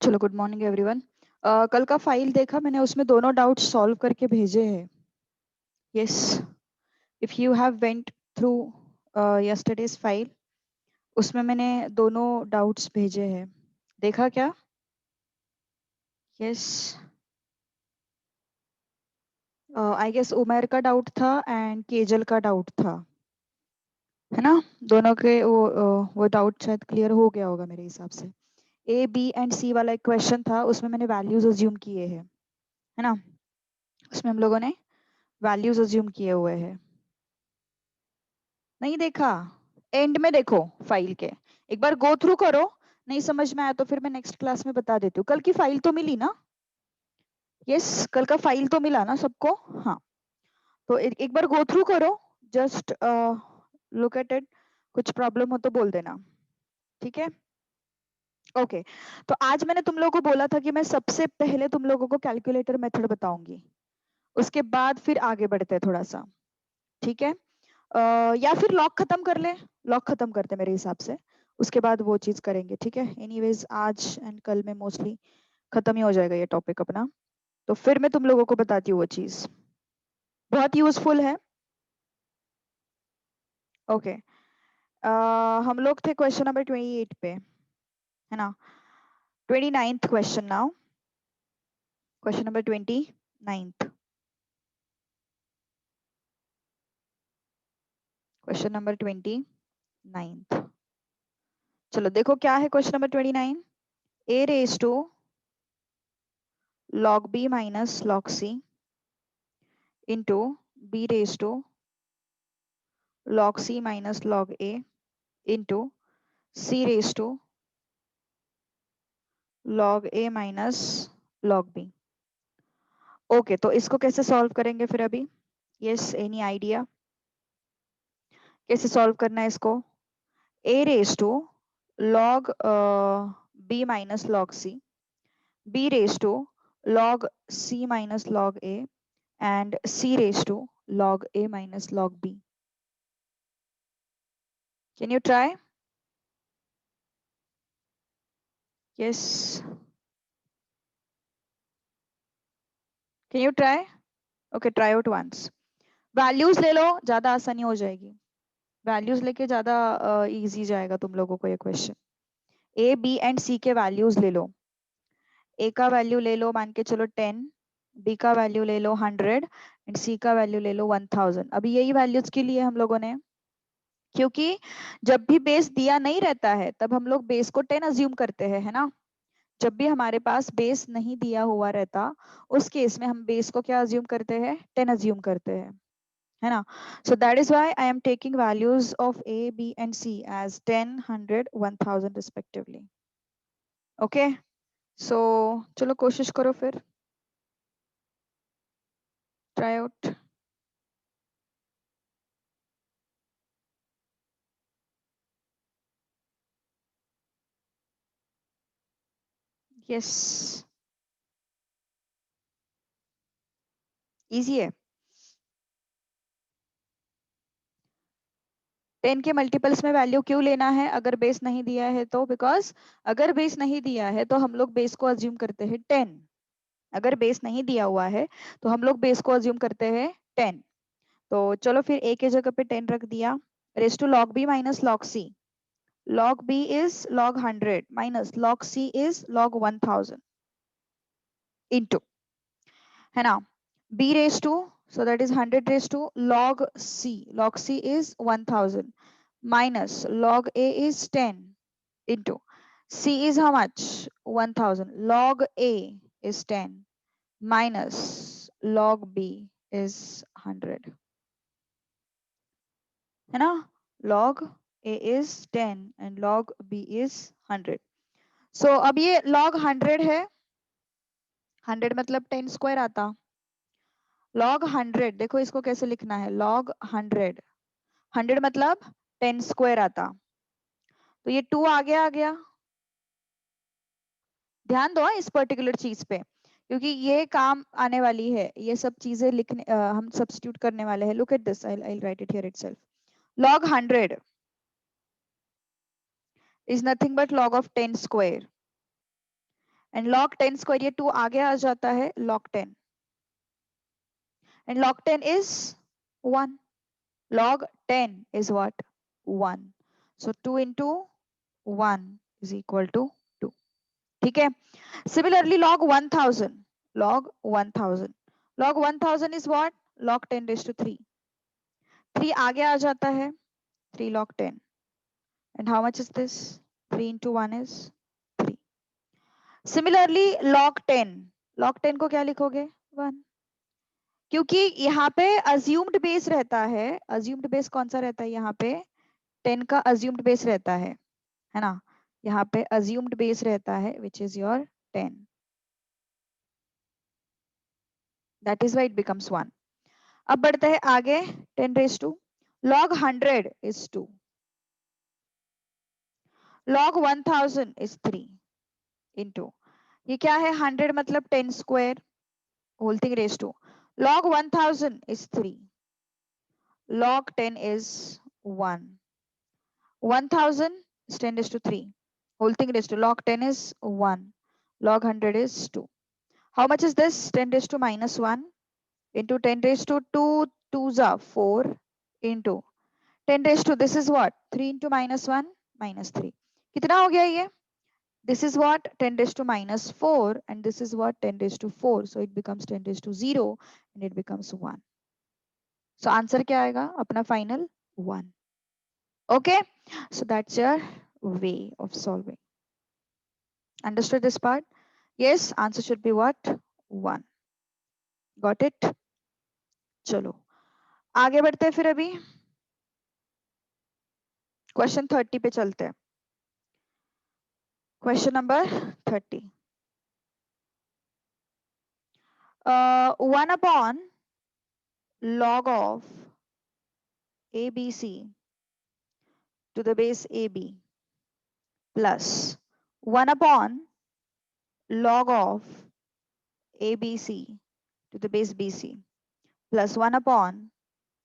चलो good morning everyone. कल का फाइल देखा मैंने, उसमें दोनों डाउट्स सॉल्व करके भेजे हैं। Yes, if you have went through yesterday's file, उसमें मैंने दोनों डाउट्स भेजे हैं। देखा क्या? यस, आई गेस उमेर का डाउट था एंड केजल का डाउट था, है ना? दोनों के वो डाउट शायद क्लियर हो गया होगा मेरे हिसाब से। ए बी एंड सी वाला एक क्वेश्चन था, उसमें मैंने वैल्यूज अज्यूम किए हैं, है ना? उसमें हम लोगों ने वैल्यूज अज्यूम किए हुए हैं। नहीं देखा? एंड में देखो फाइल के, एक बार गो थ्रू करो। नहीं समझ में आया तो फिर मैं नेक्स्ट क्लास में बता देती हूँ। कल की फाइल तो मिली ना? यस, कल का फाइल तो मिला ना सबको? हाँ, तो एक बार गो थ्रू करो, जस्ट लुक एट इट। कुछ प्रॉब्लम हो तो बोल देना, ठीक है? ओके, तो आज मैंने तुम लोगों को बोला था कि मैं सबसे पहले तुम लोगों को कैलकुलेटर मेथड बताऊंगी, उसके बाद फिर आगे बढ़ते हैं थोड़ा सा, ठीक है? या फिर लॉक खत्म कर ले, लॉक खत्म करते मेरे हिसाब से, उसके बाद वो चीज करेंगे, ठीक है? एनीवेज आज एंड कल में मोस्टली खत्म ही हो जाएगा ये टॉपिक अपना, तो फिर मैं तुम लोगों को बताती हूँ वो चीज, बहुत यूजफुल है। ओके, हम लोग थे क्वेश्चन नंबर 28 पे, है ना? 29th question now, question number 29th, question number 29th। चलो देखो क्या है question number 29। A raise to log b minus log c into b raised to log c minus log a into c raised to log a minus log b। Okay, तो इसको कैसे solve करेंगे फिर अभी? यस, एनी आइडिया कैसे solve करना है इसको? a raised to log b minus log c, b raised to log c minus log a and c raised to log a minus log b। Can you try? Yes. Can you try? Okay, try out once. Values ले लो, ज्यादा आसानी हो जाएगी। Values लेके ज्यादा easy जाएगा तुम लोगों को ये क्वेश्चन। ए बी एंड सी के वैल्यूज ले लो। ए का वैल्यू ले लो मान के चलो 10, बी का वैल्यू ले लो 100 एंड सी का वैल्यू ले लो 1000। अभी यही वैल्यूज के लिए हम लोगों ने, क्योंकि जब भी बेस दिया नहीं रहता है तब हम लोग बेस को 10 अज्यूम करते हैं, है ना? जब भी हमारे पास बेस नहीं दिया हुआ रहता, उस केस में हम बेस को क्या अज्यूम करते हैं? 10 अज्यूम करते हैं, है ना? So that is why I am taking values of A, B and C as 10, 100, 1000 respectively. Okay, so चलो कोशिश करो फिर, try out. Yes, easy है। 10 के मल्टीपल्स में वैल्यू क्यों लेना है अगर बेस नहीं दिया है तो? बिकॉज अगर बेस नहीं दिया है तो हम लोग बेस को अज्यूम करते हैं 10। अगर बेस नहीं दिया हुआ है तो हम लोग बेस को अज्यूम करते हैं 10। तो चलो फिर ए के जगह पे 10 रख दिया। Raise to log b minus log c। log b is log 100 minus log c is log 1000 into, है ना? b raised to, so that is 100 raised to log c, log c is 1000 minus log a is 10 into c is how much? 1000, log a is 10 minus log b is 100, है ना? log a is 10 and log b is 100। so अब ये log 100 है, 100 मतलब 10 square आता। log 100 देखो इसको कैसे लिखना है, log 100, 100 मतलब 10 स्क्वायर आता। तो ये 2 आगे आ गया। ध्यान दो हाँ इस पर्टिकुलर चीज पे, क्योंकि ये काम आने वाली है, ये सब चीजें लिखने हम सब्स्टिट्यूट करने वाले हैं। Look at this, I right it here itself. log 100 is nothing but log of 10 square and log 10 square, ये 2 आगे आ जाता है, log 10, and log 10 is 1. Log 10 is what? 1. So 2 into 1 is equal to 2. ठीक है. Similarly, log 1000. Log 1000. Log 1000 is what? Log 10 raised to 3. 3 आगे आ जाता है. 3 log 10. And how much is this? 3 into 1 is 3. Similarly, log 10. Log 10 को क्या लिखोगे? 1. क्योंकि यहाँ पे assumed base रहता है. assumed base कौन सा रहता है यहाँ पे? 10 का assumed base रहता है ना? यहाँ पे assumed base रहता है, which is your 10. That is why it becomes 1. अब बढ़ते हैं आगे. 10 raised to log 100 is 2. log 1000 is 3 into, ये क्या है? 100 मतलब 10 square whole thing raised to, log 1000 is 3, log 10 is 1, 1000 is 10 raised to 3 whole thing raised to, log 10 is 1, log 100 is 2. How much is this? 10 raised to minus 1 into 10 raised to 2 2s are 4 into 10 raised to, this is what? 3 into minus 1 minus 3. कितना हो गया ये? This is what? 10 raised to minus 4 and this is what? 10 raised to 4. So it becomes 10 raised to 0 and it becomes 1. So answer क्या आएगा? अपना final 1. Okay? So that's your way of solving. Understood this part? Yes, answer should be what? 1. Got it? चलो आगे बढ़ते हैं फिर अभी question 30 पे चलते हैं. Question number 30. 1 upon log of ABC to the base AB plus 1 upon log of ABC to the base BC plus 1 upon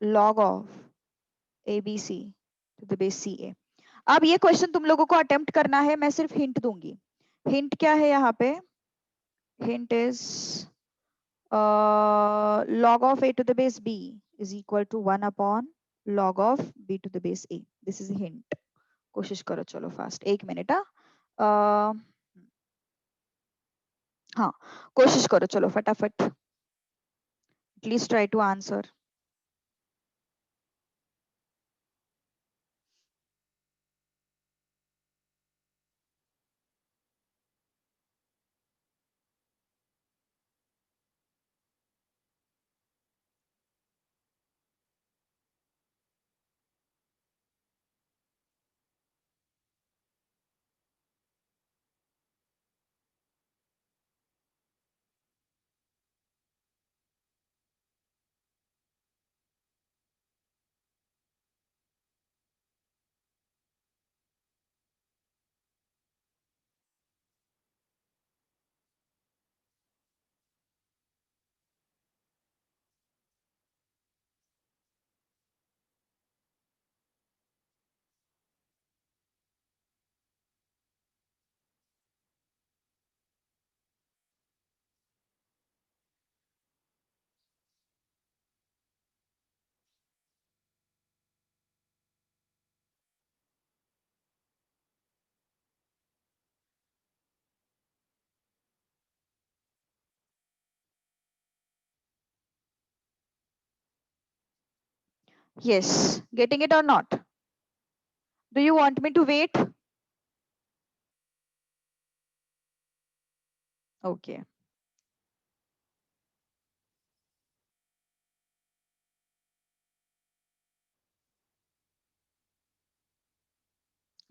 log of ABC to the base CA. अब ये क्वेश्चन तुम लोगों को अटेम्प्ट करना है. मैं सिर्फ हिंट दूंगी. हिंट क्या है यहाँ पे? Hint is log of A to the base B is equal to 1 upon log of B to the base A. This is a hint. कोशिश करो चलो फास्ट. 1 मिनट. हाँ कोशिश करो चलो फटाफट. Please try to answer. Yes, getting it or not? Do you want me to wait? Okay.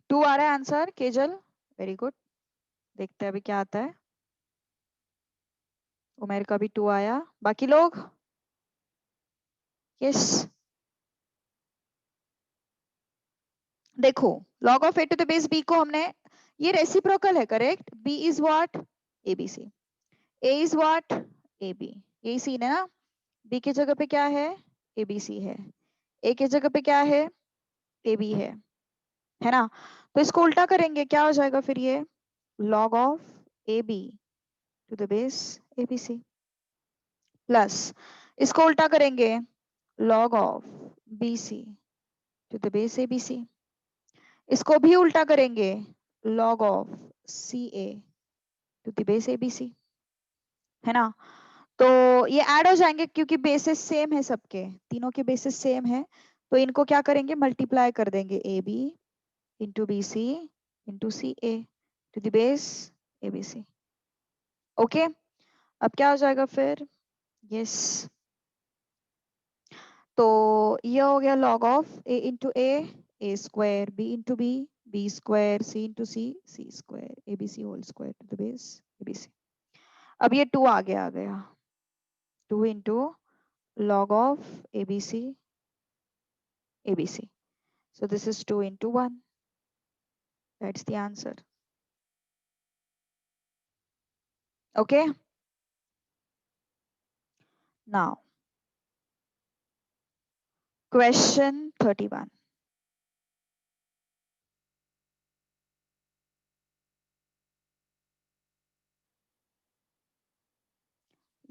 Two आ रहा है आंसर केजल. Very good. देखते हैं अभी क्या आता है. उमेर का भी 2 आया. बाकी लोग? यस. देखो log of A to the base B को हमने, ये रेसिप्रोकल है correct. B is what? ABC. A is what? AB. यही सीन है ना. B की जगह पे क्या है? ABC है. A की जगह पे क्या है? AB है ना. तो इसको उल्टा करेंगे क्या हो जाएगा फिर ये? log of AB to the base ABC plus इसको उल्टा करेंगे log of BC to the base ABC, इसको भी उल्टा करेंगे log of CA to the base ABC, है ना। तो ये ऐड हो जाएंगे क्योंकि बेसिस सेम है, सबके तीनों के बेसिस सेम है, तो इनको क्या करेंगे मल्टीप्लाई कर देंगे AB into BC into CA to the base ABC। Okay, अब क्या हो जाएगा फिर, यस तो ये हो गया log of A into A square B into B square C into C square ABC whole square to the base ABC। अब ये 2 आगे आ गया, 2 into log of ABC ABC, so this is 2 into 1, that's the answer. Okay, now question 31.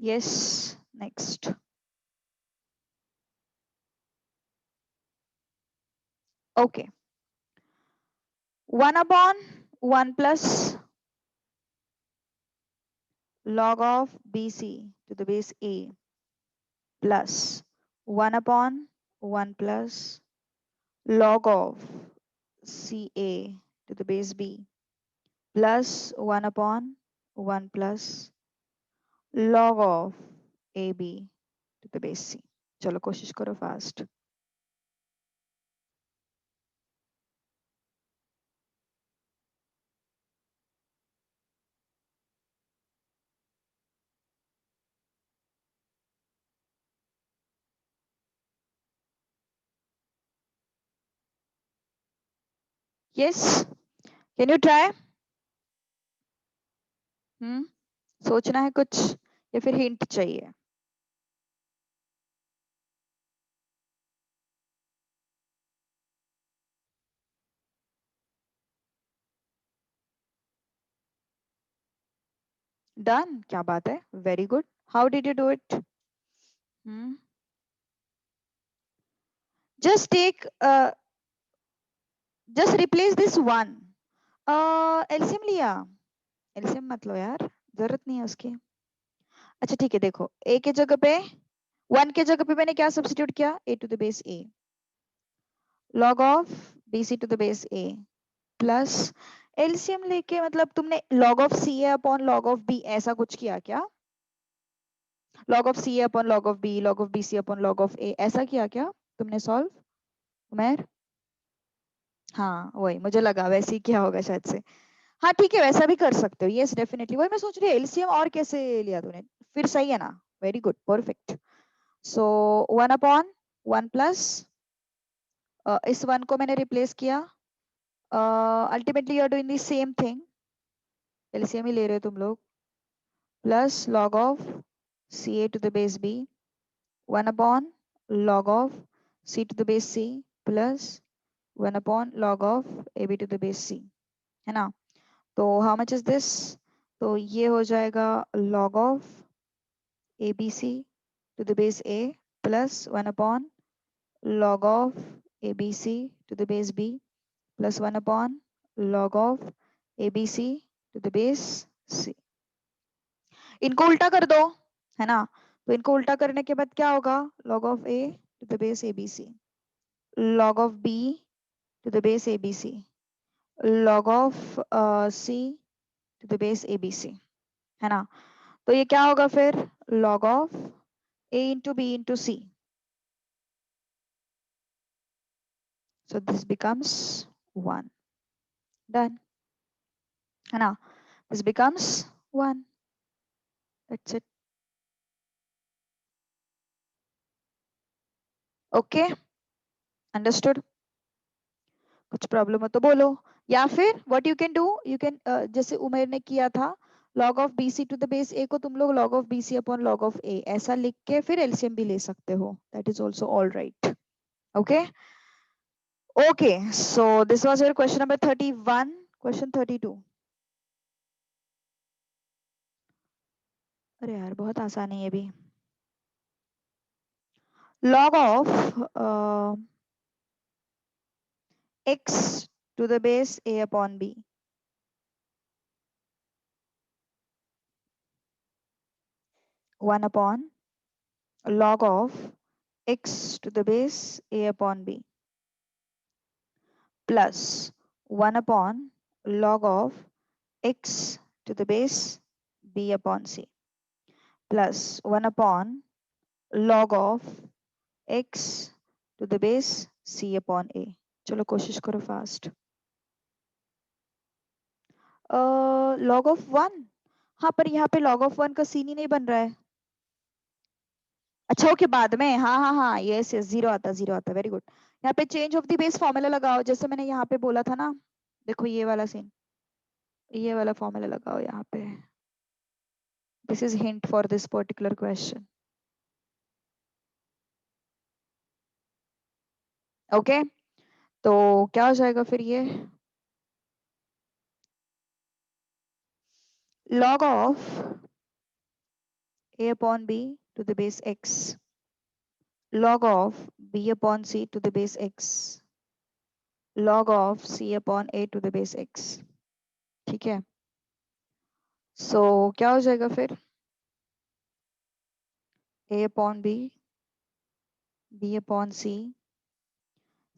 Yes, next. Okay, 1 upon 1 plus log of BC to the base A plus 1 upon 1 plus log of CA to the base B plus 1 upon 1 plus log of AB to the base C. चलो कोशिश करो fast. Yes, can you try. सोचना है कुछ या फिर hint चाहिए। Done, क्या बात है, very good. How did you do it. Just take just replace this one. LCM लिया, एलसीएम मत लो यार, जरूरत नहीं है उसकी। अच्छा ठीक है, देखो ए के जगह पे 1 के जगह पे मैंने क्या सब्स्टिट्यूट किया, A to the base A log of BC to the base A plus LCM लेके, मतलब तुमने log of C A upon log of B ऐसा कुछ किया क्या, log of C A upon log of B, log of BC upon log of A, ऐसा किया क्या तुमने सॉल्व उमेर। हाँ वही मुझे लगा वैसे ही क्या होगा शायद से। हाँ ठीक है, वैसा भी कर सकते हो, यस डेफिनेटली, वही मैं सोच रही हूँ एलसीएम और कैसे लिया तूने, फिर सही है ना, very good perfect. So 1 upon 1 plus इस 1 को मैंने रिप्लेस किया, ultimately you are doing the same thing, LCM ही ले रहे हो तुम लोग, plus log of C A to the base B 1 upon log of C to the base C plus 1 upon log of A B to the base C, है ना। तो how much is this, तो ये हो जाएगा log of A B C to the base A plus 1 upon log of A B C to the base B plus 1 upon log of A B C to the base C. इनको उल्टा कर दो, है ना, तो इनको उल्टा करने के बाद क्या होगा, log of A to the base A B C, log of B to the base A B C, log of C to the base A B C, है ना। तो ये क्या होगा फिर, log of a into B into C, so this becomes 1, done, है ना, this becomes 1, that's it। Okay, understood. कुछ प्रॉब्लम हो तो बोलो, या फिर what you can do, you can जैसे उमेर ने किया था, log of BC to the base A को तुम लोग log of BC upon log of A ऐसा लिख के फिर एलसीएम भी ले सकते हो, that is also all right. Okay okay, so this was your question number 31। Question 32, अरे यार बहुत आसान है ये भी। log of x to the base a upon b, 1 upon log of x to the base a upon b plus 1 upon log of x to the base b upon c plus 1 upon log of x to the base c upon a। चलो कोशिश करो fast. Log of one, हाँ पर यहाँ पे log of one का scene ही नहीं बन रहा है। अच्छा ओके बाद में, हाँ हाँ हाँ यस यस, जीरो आता, जीरो आता, वेरी गुड। यहाँ पे change of the base formula लगाओ, जैसे मैंने यहाँ पे बोला था ना। देखो ये वाला सीन, ये वाला फॉर्मूला लगाओ यहाँ पे। This is hint for this particular question. Okay तो क्या हो जाएगा फिर ये, log of a upon b to the base x log of b upon c to the base x log of c upon a to the base x। ठीक है, सो क्या हो जाएगा फिर, a upon b, b upon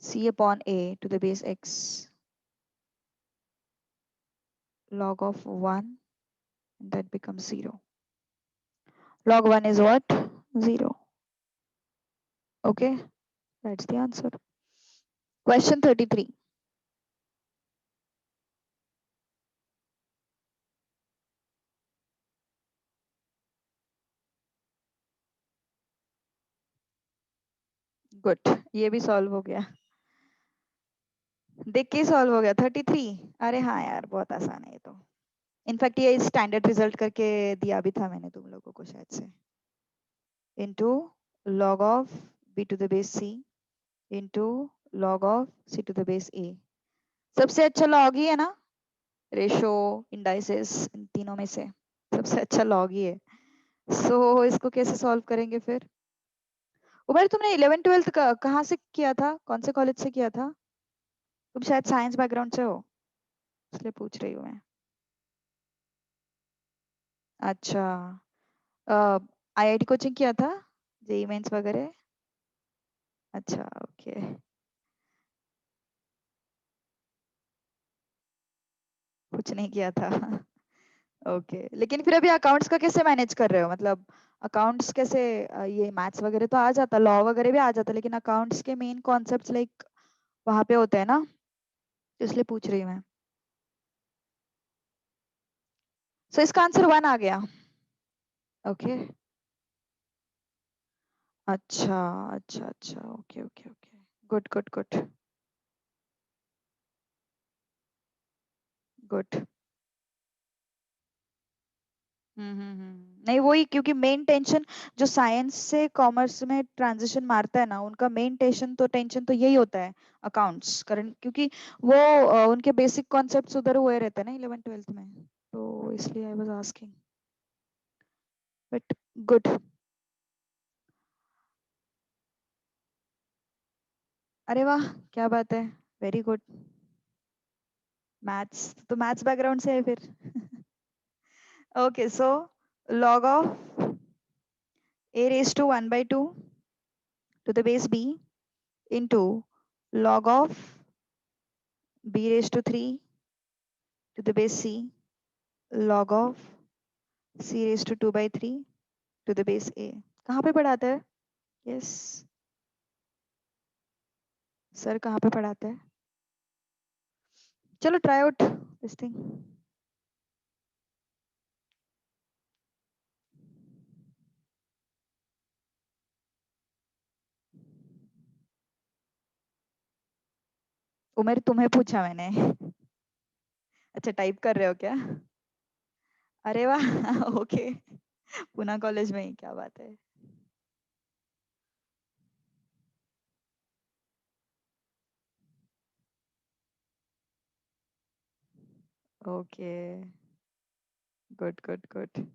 c upon a to the base x log of 1, and that becomes 0। Log 1 is what? 0। Okay, that's the answer। Question 33। Good, ये भी solve हो गया, देख के सॉल्व हो गया। 33, अरे हाँ यार बहुत आसान है ये तो। इनफैक्ट ये स्टैंडर्ड रिजल्ट करके दिया भी था मैंने तुम लोगों को शायद से। Into log of b to the base c into log of c to the base a। सबसे अच्छा लॉग ही है ना, रेशो इंडाइसेस इन तीनों में से सबसे अच्छा लॉग ही है। सो इसको कैसे सॉल्व करेंगे फिर। उमर तुमने 11 ट्वेल्थ का कहाँ से किया था, कौन से कॉलेज से किया था। तुम शायद साइंस बैकग्राउंड से हो, इसलिए पूछ रही हूँ मैं। अच्छा, आईआईटी कोचिंग किया था, जेई मेंस वगैरह। अच्छा ओके, कुछ नहीं किया था ओके लेकिन फिर अभी अकाउंट्स का कैसे मैनेज कर रहे हो, मतलब अकाउंट्स कैसे, ये मैथ्स वगैरह तो आ जाता, लॉ वगैरह भी आ जाता, लेकिन अकाउंट्स के मेन कॉन्सेप्ट्स लाइक वहां पे होते हैं ना, तो इसलिए पूछ रही हूँ मैं। सो इसका आंसर 1 आ गया। ओके, अच्छा अच्छा अच्छा, okay okay okay, good good good good. नहीं वही, क्योंकि मेन टेंशन जो साइंस से कॉमर्स में ट्रांजिशन मारता है ना, उनका मेन टेंशन तो यही होता है, अकाउंट्स करंट, क्योंकि वो उनके बेसिक कॉन्सेप्ट्स उधर हुए रहते हैं ना 11 ट्वेल्थ में, तो इसलिए I was asking, but good. अरे वाह, क्या बात है, वेरी गुड। मैथ्स तो मैथ्स बैकग्राउंड से है फिर okay so log of a raised to 1 by 2 to the base b into log of b raised to 3 to the base c log of c raised to 2 by 3 to the base a। कहाँ पे पढ़ाता है, yes sir कहाँ पे पढ़ाता है। चलो try out this thing. उमेर तुम्हें पूछा मैंने अच्छा टाइप कर रहे हो क्या, अरे वाह ओके, पूना कॉलेज में ही, क्या बात है। Okay, good good good.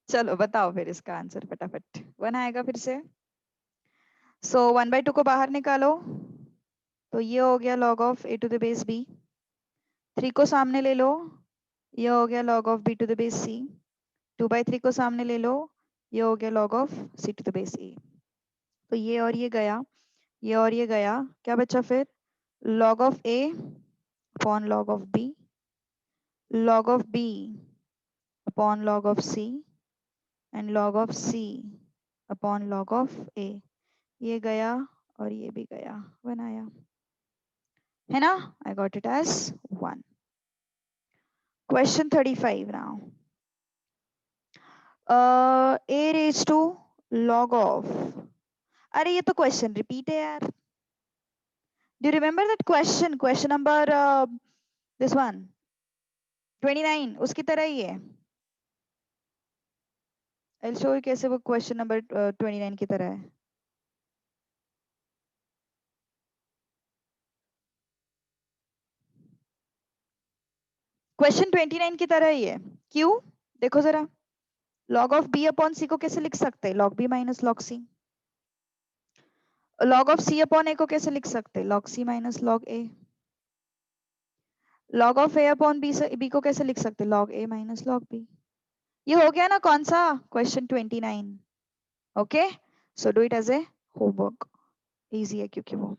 चलो बताओ फिर इसका आंसर फटाफट। 1 आएगा फिर से। सो 1/2 को बाहर निकालो, तो ये हो गया log of a to the base b। 3 को सामने ले लो, ये हो गया log of b to the base c। 2/3 को सामने ले लो, ये हो गया log of c to the base a। तो ये और ये गया, ये और ये गया, क्या बचा फिर? log of a upon log of b, log of b upon log of c, and log of c upon log of a। ये गया और ये भी गया, बनाया है ना? I got it as 1. Question 35 now. A raised to log of, अरे ये तो क्वेश्चन रिपीट है यार। Do you remember that question? Question number this one 29, उसकी तरह ही है। I'll show you कैसे वो क्वेश्चन नंबर 29 की तरह है। क्वेश्चन 29 की तरह ही है। क्यों? देखो जरा, log of b upon c को कैसे लिख सकते हैं? log b minus log c। log of c upon a को कैसे लिख सकते हैं? log c minus log a। log of a upon b को कैसे लिख सकते हैं? log a minus log b। ये हो गया ना कौन सा? Question 29। Okay, so do it as a homework, easy है क्योंकि वो।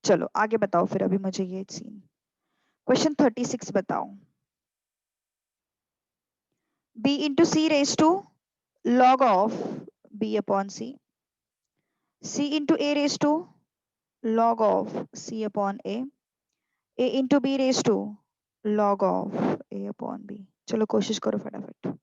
चलो आगे बताओ फिर, अभी मुझे ये सीन। क्वेश्चन 36 बताओ। b into C raise to log of b upon c into a raise to log of c upon a into b raise to log of a upon b। चलो कोशिश करो फटाफट।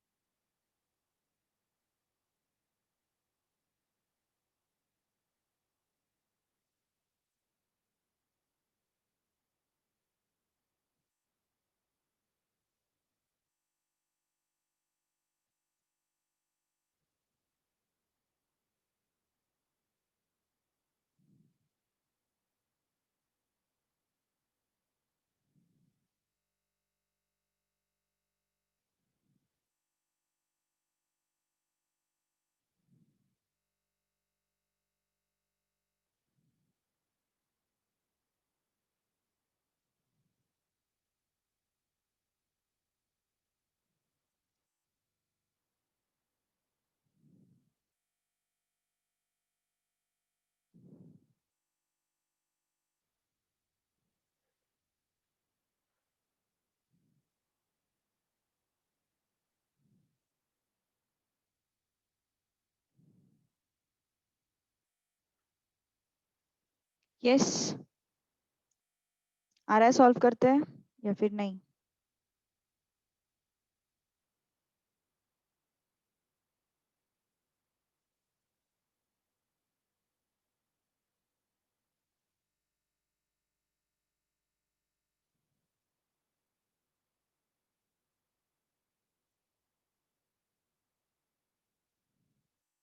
यस, आ रहा है? Solve करते हैं या फिर नहीं?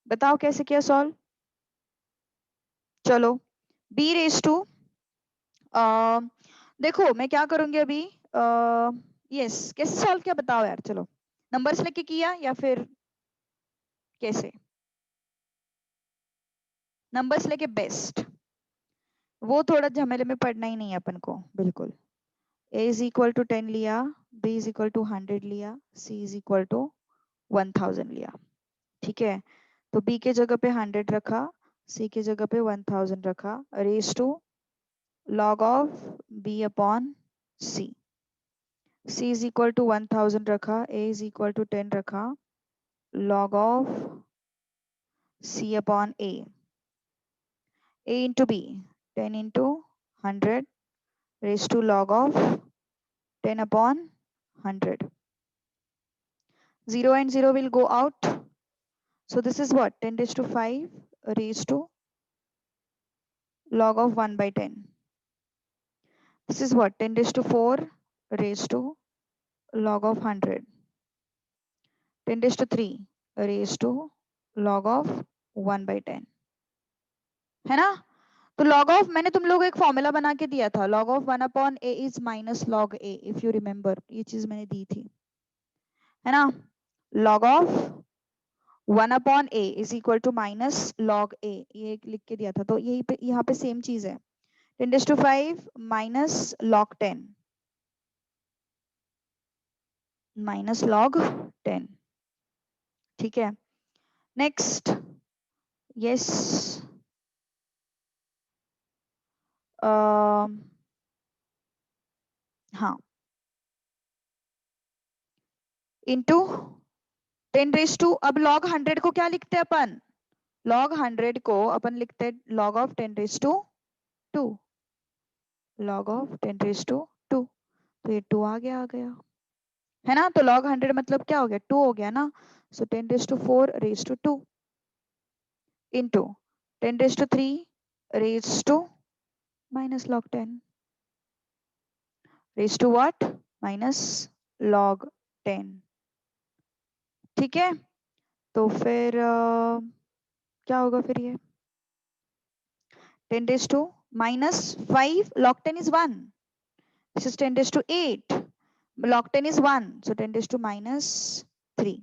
बताओ कैसे किया सॉल्व। चलो b रेज टू, देखो मैं क्या करूंगी अभी। यस, कैसे सॉल्व किया बताओ यार। चलो नंबर्स लेके किया या फिर कैसे? नंबर्स लेके बेस्ट। वो थोड़ा झमेले में पड़ना ही नहीं है अपन को, बिल्कुल। a इज इक्वल टू 10 लिया, b इज इक्वल टू 100 लिया, c इज इक्वल टू 1000 लिया। ठीक है, तो b के जगह पे 100 रखा, c के जगह पे 1000 रखा, raise to log of b upon c। c is equal to 1000 रखा, a इज इक्वल टू 10 रखा, log of c upon a into b, 10 into 100 raised to log of 10 upon 100. 0 and 0 will go out. So this is what? 10 raised to 5 raised to log of 1 by 10. This is what? 10 raised to 4 raised to log of 100. 10 raised to 3 raised to log of 1 by 10. है ना? तो log of, मैंने तुम लोगों को एक formula बना के दिया था, log of 1/a is minus log a, if you remember, ये चीज मैंने दी थी, है ना। Log of 1/a is equal to minus log a, ये लिख के दिया था। तो यही पे, यहाँ पे सेम चीज है, 10⁵ माइनस लॉग 10 माइनस लॉग 10, ठीक है। नेक्स्ट, यस, हाँ, इंटू 10⁵, अब लॉग 100 को क्या लिखते हैं अपन, लॉग 100 को अपन लिखते हैं लॉग ऑफ 10⁵2, लॉग ऑफ 10⁵2, तो ये 2 आ गया, है ना। तो लॉग 100 मतलब क्या हो गया, 2 हो गया ना। सो 10⁴ into 10⁵3 minus log 10 what, minus log 10, ठीक है। तो फिर क्या होगा फिर, ये 10⁵ minus 5 log 10 is 1, this is 10⁵8, log 10 is 1, so 10⁻³ -3।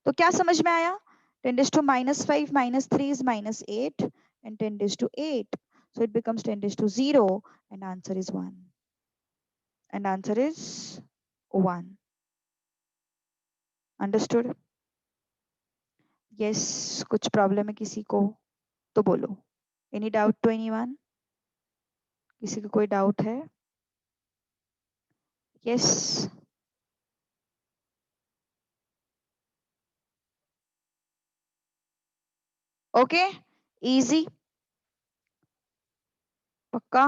तो क्या समझ में आया, 10⁻⁻5 -3 is -8 and 10⁵8, so it becomes 10⁻0 and answer is 1, and answer is 1, understood? yes, कुछ प्रॉब्लम है किसी को तो बोलो, एनी डाउट टू एनीवन, किसी को कोई डाउट है? यस, ओके, इजी, पक्का,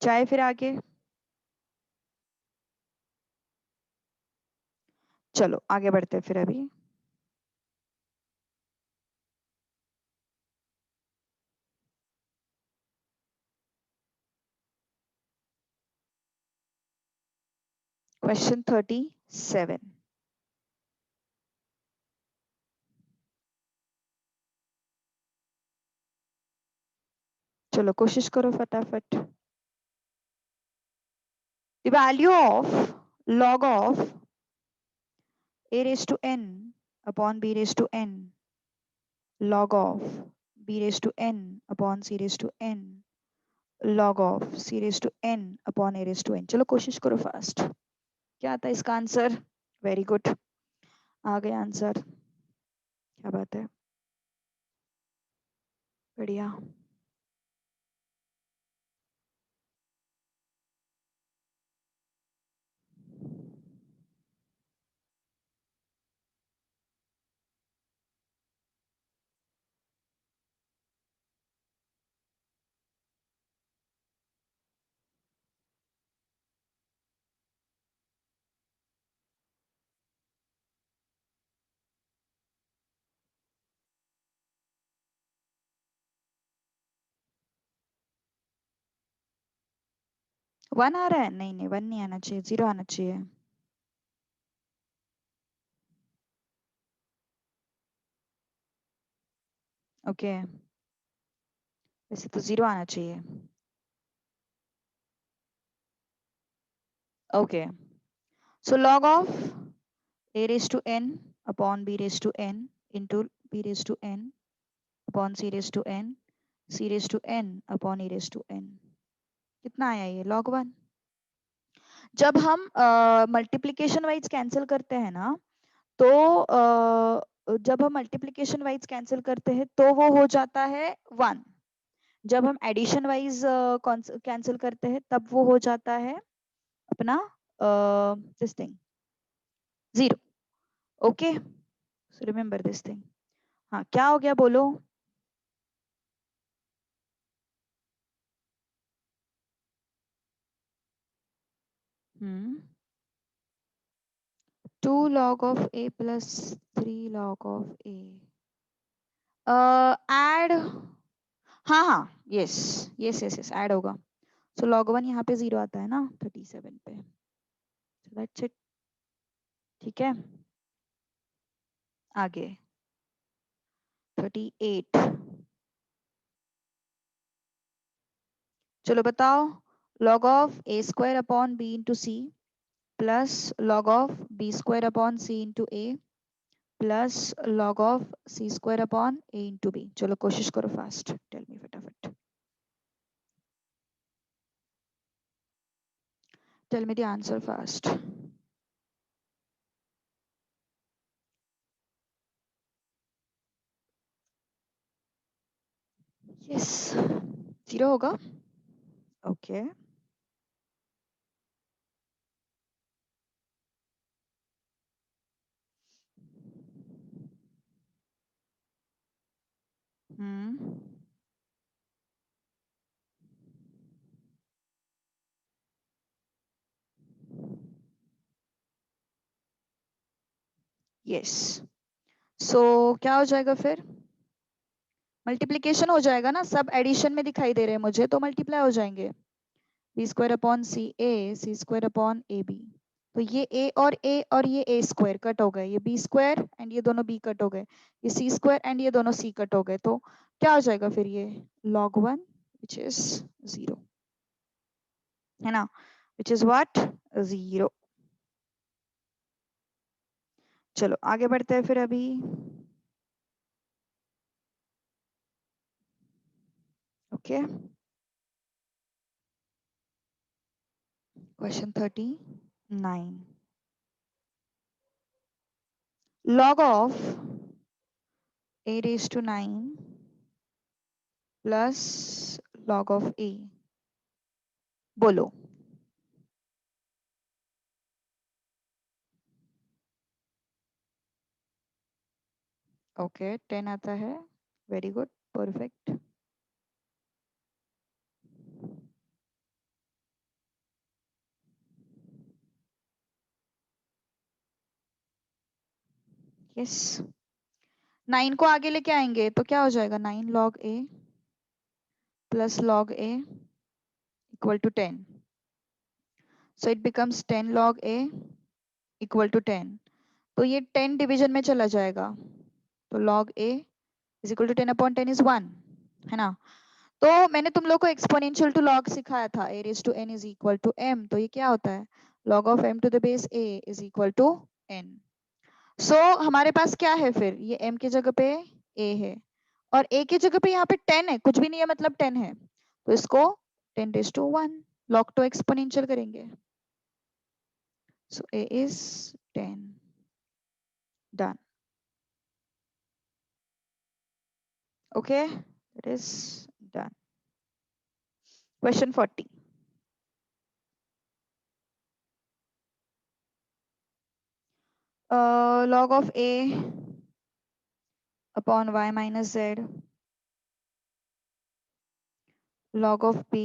जाए फिर आगे, चलो आगे बढ़ते हैं फिर अभी। क्वेश्चन 37, चलो कोशिश करो फटाफट। The value of log of a raised to n upon b raised to n, log of b raised to n upon c raised to n, log of c raised to n upon a raised to n। चलो कोशिश करो fast, क्या आता है इसका answer, very good, आ गया answer, क्या बात है, बढ़िया। वन आ रहा है, नहीं नहीं वन नहीं आना चाहिए, 0 आना चाहिए। ओके, वैसे तो 0 आना चाहिए। Okay, so log of a raised to n upon b raised to n into b raised to n upon c raised to n, c raised to n upon e raised to n, कितना आया ये, log 1। जब हम multiplication wise cancel करते हैं ना, तो जब हम मल्टीप्लिकेशन वाइज कैंसिल करते हैं तो वो हो जाता है 1, जब हम एडिशन वाइज कैंसिल करते हैं तब वो हो जाता है अपना this thing 0। Okay, so remember this thing. हाँ, क्या हो गया बोलो। हम्म, 2 log of a plus 3 log of a, add, हाँ हाँ, yes yes yes yes, add होगा। सो log 1 यहाँ पे 0 आता है ना 37 पे, so that's it, ठीक है। आगे 38, चलो बताओ, log of a square upon b into c plus log of b square upon c into a plus log of c square upon a into b। चलो कोशिश करो फास्ट, टेल मी फटाफट, tell me the answer fast. Yes, 0 होगा। Okay हम्म yes, सो क्या हो जाएगा फिर, multiplication हो जाएगा ना, सब एडिशन में दिखाई दे रहे हैं मुझे, तो मल्टीप्लाई हो जाएंगे। B square upon c square upon A B, तो ये ए और ये ए स्क्वायर कट हो गए, ये बी स्क्वायर एंड ये दोनों बी कट हो गए, ये सी स्क्वायर एंड ये दोनों सी कट हो गए, तो क्या हो जाएगा फिर, ये log 1 विच इज 0, है ना, विच इज व्हाट, 0। चलो आगे बढ़ते हैं फिर अभी। Okay, question 39, log of a raised to 9 plus log of a, बोलो। ओके 10 आता है, वेरी गुड, परफेक्ट। यस, 9 को आगे लेके आएंगे तो क्या हो जाएगा, 9 log a plus log a equal to 10, so it becomes 10 log a equal to 10, तो ये 10 डिवीजन में चला जाएगा, तो log a is equal to 10 upon 10 is 1, है ना। तो मैंने तुम लोग को एक्सपोनेंशियल टू लॉग सिखाया था, a raise to n is equal to m, तो ये क्या होता है, log of m to the base a is equal to n। So हमारे पास क्या है फिर, ये m की जगह पे a है और a की जगह पे यहाँ पे 10 है, कुछ भी नहीं है मतलब 10 है, तो इसको 10 raise to 1 log to exponential करेंगे, so a is 10, done. Okay, that is done. Question 40, log of a upon y minus z, log of b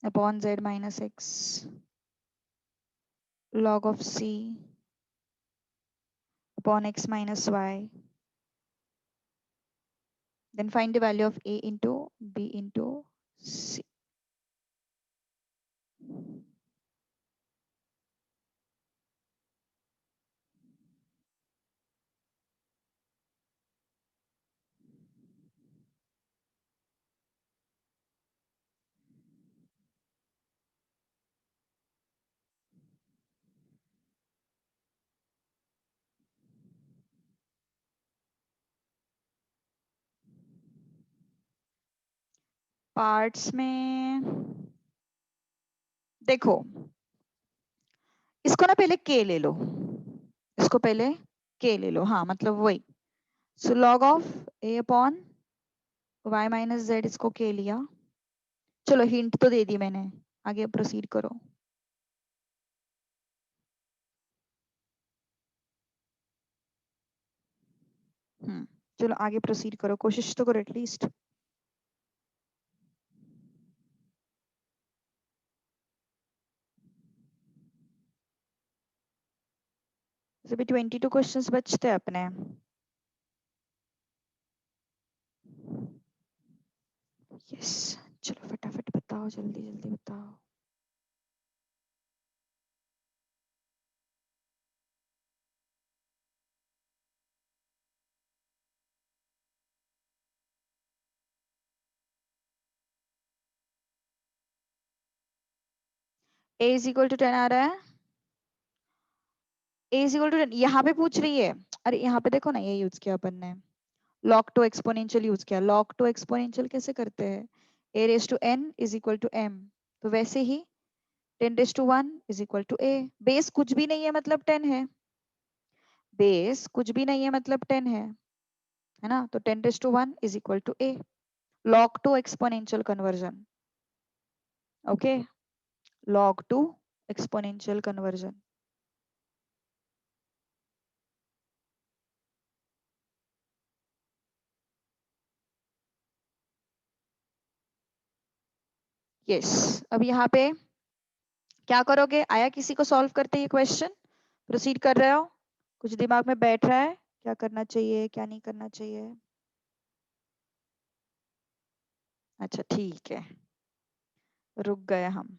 upon z minus x, log of c upon x minus y, then find the value of a into b into c। Parts में देखो, इसको ना पहले k ले लो, इसको पहले k ले लो, हाँ मतलब वही, सो log of a upon y minus z, इसको k लिया। चलो हिंट तो दे दी मैंने, आगे प्रोसीड करो। चलो आगे प्रोसीड करो, कोशिश तो करो एटलीस्ट। अभी 22 क्वेश्चंस बचते हैं अपने। यस, चलो फटाफट बताओ, जल्दी जल्दी बताओ। a इज इक्वल टू 10 आ रहा है, a इज इक्वल टू 10 यहाँ पे पूछ रही है। अरे यहाँ पे देखो ना, ये यूज किया अपन ने, log टू एक्सपोनेंशियल यूज किया। log टू एक्सपोनेंशियल कैसे करते हैं, a raise to n is equal to m, तो वैसे ही 10 raise to 1 is equal to a। Base कुछ भी नहीं है मतलब 10 है, बेस कुछ भी नहीं है मतलब 10 है ना, तो 10 raise to 1 is equal to a। log to exponential conversion, okay, log to exponential conversion. Yes, अब यहाँ पे क्या करोगे, आया किसी को सॉल्व करते ये क्वेश्चन, प्रोसीड कर रहे हो, कुछ दिमाग में बैठ रहा है क्या करना चाहिए क्या नहीं करना चाहिए? अच्छा ठीक है, रुक गए हम।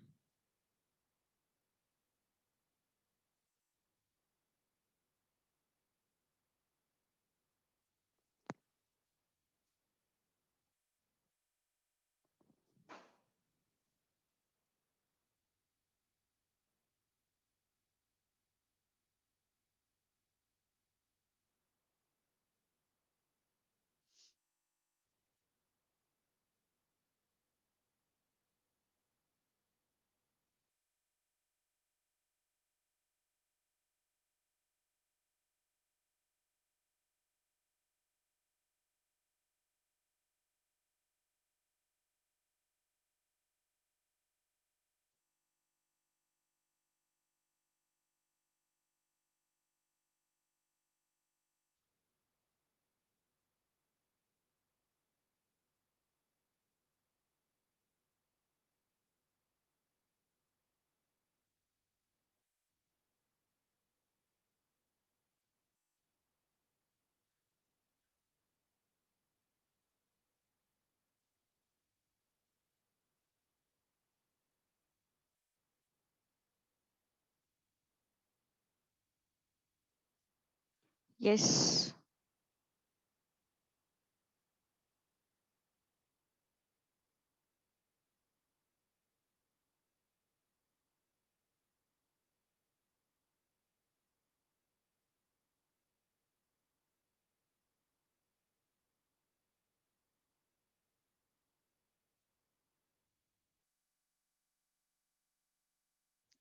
यस,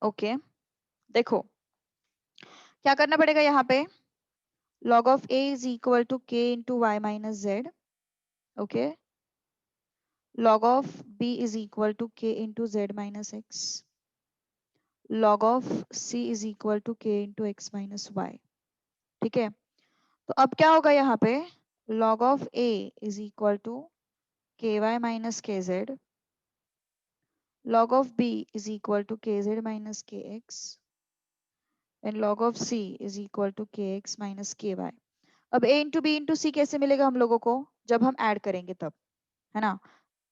ओके, देखो क्या करना पड़ेगा यहाँ पे, log of a is equal to k into y minus z, okay, log of b is equal to k into z minus x, log of c is equal to k into x minus y। ठीक है, तो अब क्या होगा यहाँ पे, log of a is equal to ky minus kz, log of b is equal to kz minus kx, and log of c is equal to kx minus ky। अब a into B into सी कैसे मिलेगा हम लोगों को, जब हम add करेंगे तब, है ना,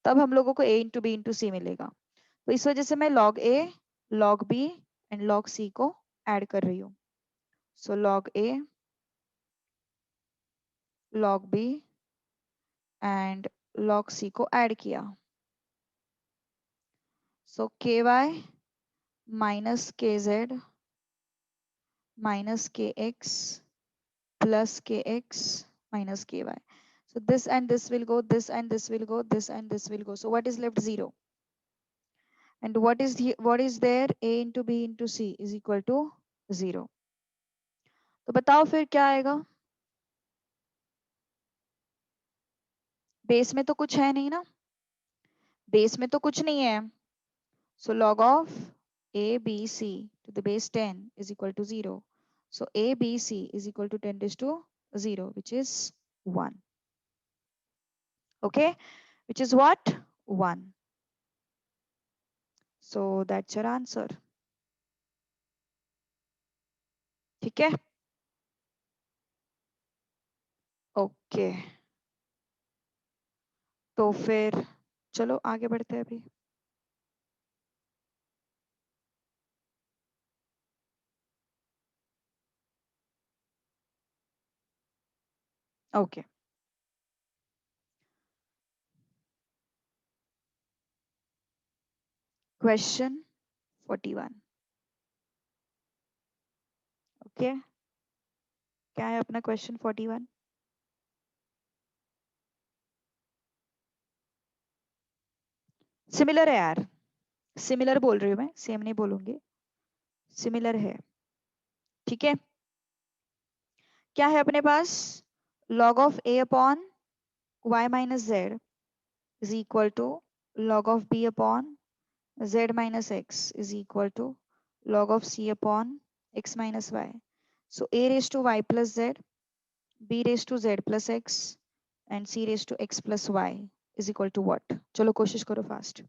तब हम लोगों को a इंटू बी इंटू सी मिलेगा। तो इस वजह से मैं log a, log b and log c को ऐड कर रही हूँ। सो log a, log b and log c को ऐड किया। सो ky minus kz minus kx plus kx minus ky. So this and this will go, this and this will go, this and this will go. So what is left? 0. And what is there? A into b into c is equal to 0. तो बताओ फिर क्या आएगा, base में तो कुछ है नहीं ना, बेस में तो कुछ नहीं है। So log of a b c to the base 10 is equal to 0. So a b c is equal to 10 raised to 0, which is 1. Okay, which is what? 1. So that's your answer. ठीक है, okay, तो फिर चलो आगे बढ़ते हैं अभी। Okay, question 41। Okay, क्या है अपना क्वेश्चन 41? सिमिलर है यार, सिमिलर बोल रही हूँ मैं, सेम नहीं बोलूंगी, सिमिलर है। ठीक है, क्या है अपने पास? log of a upon y minus z is equal to log of b upon z minus x is equal to log of c upon x minus y। So a raise to y plus z, b raise to z plus x and c raise to x plus y is equal to what? चलो कोशिश करो fast.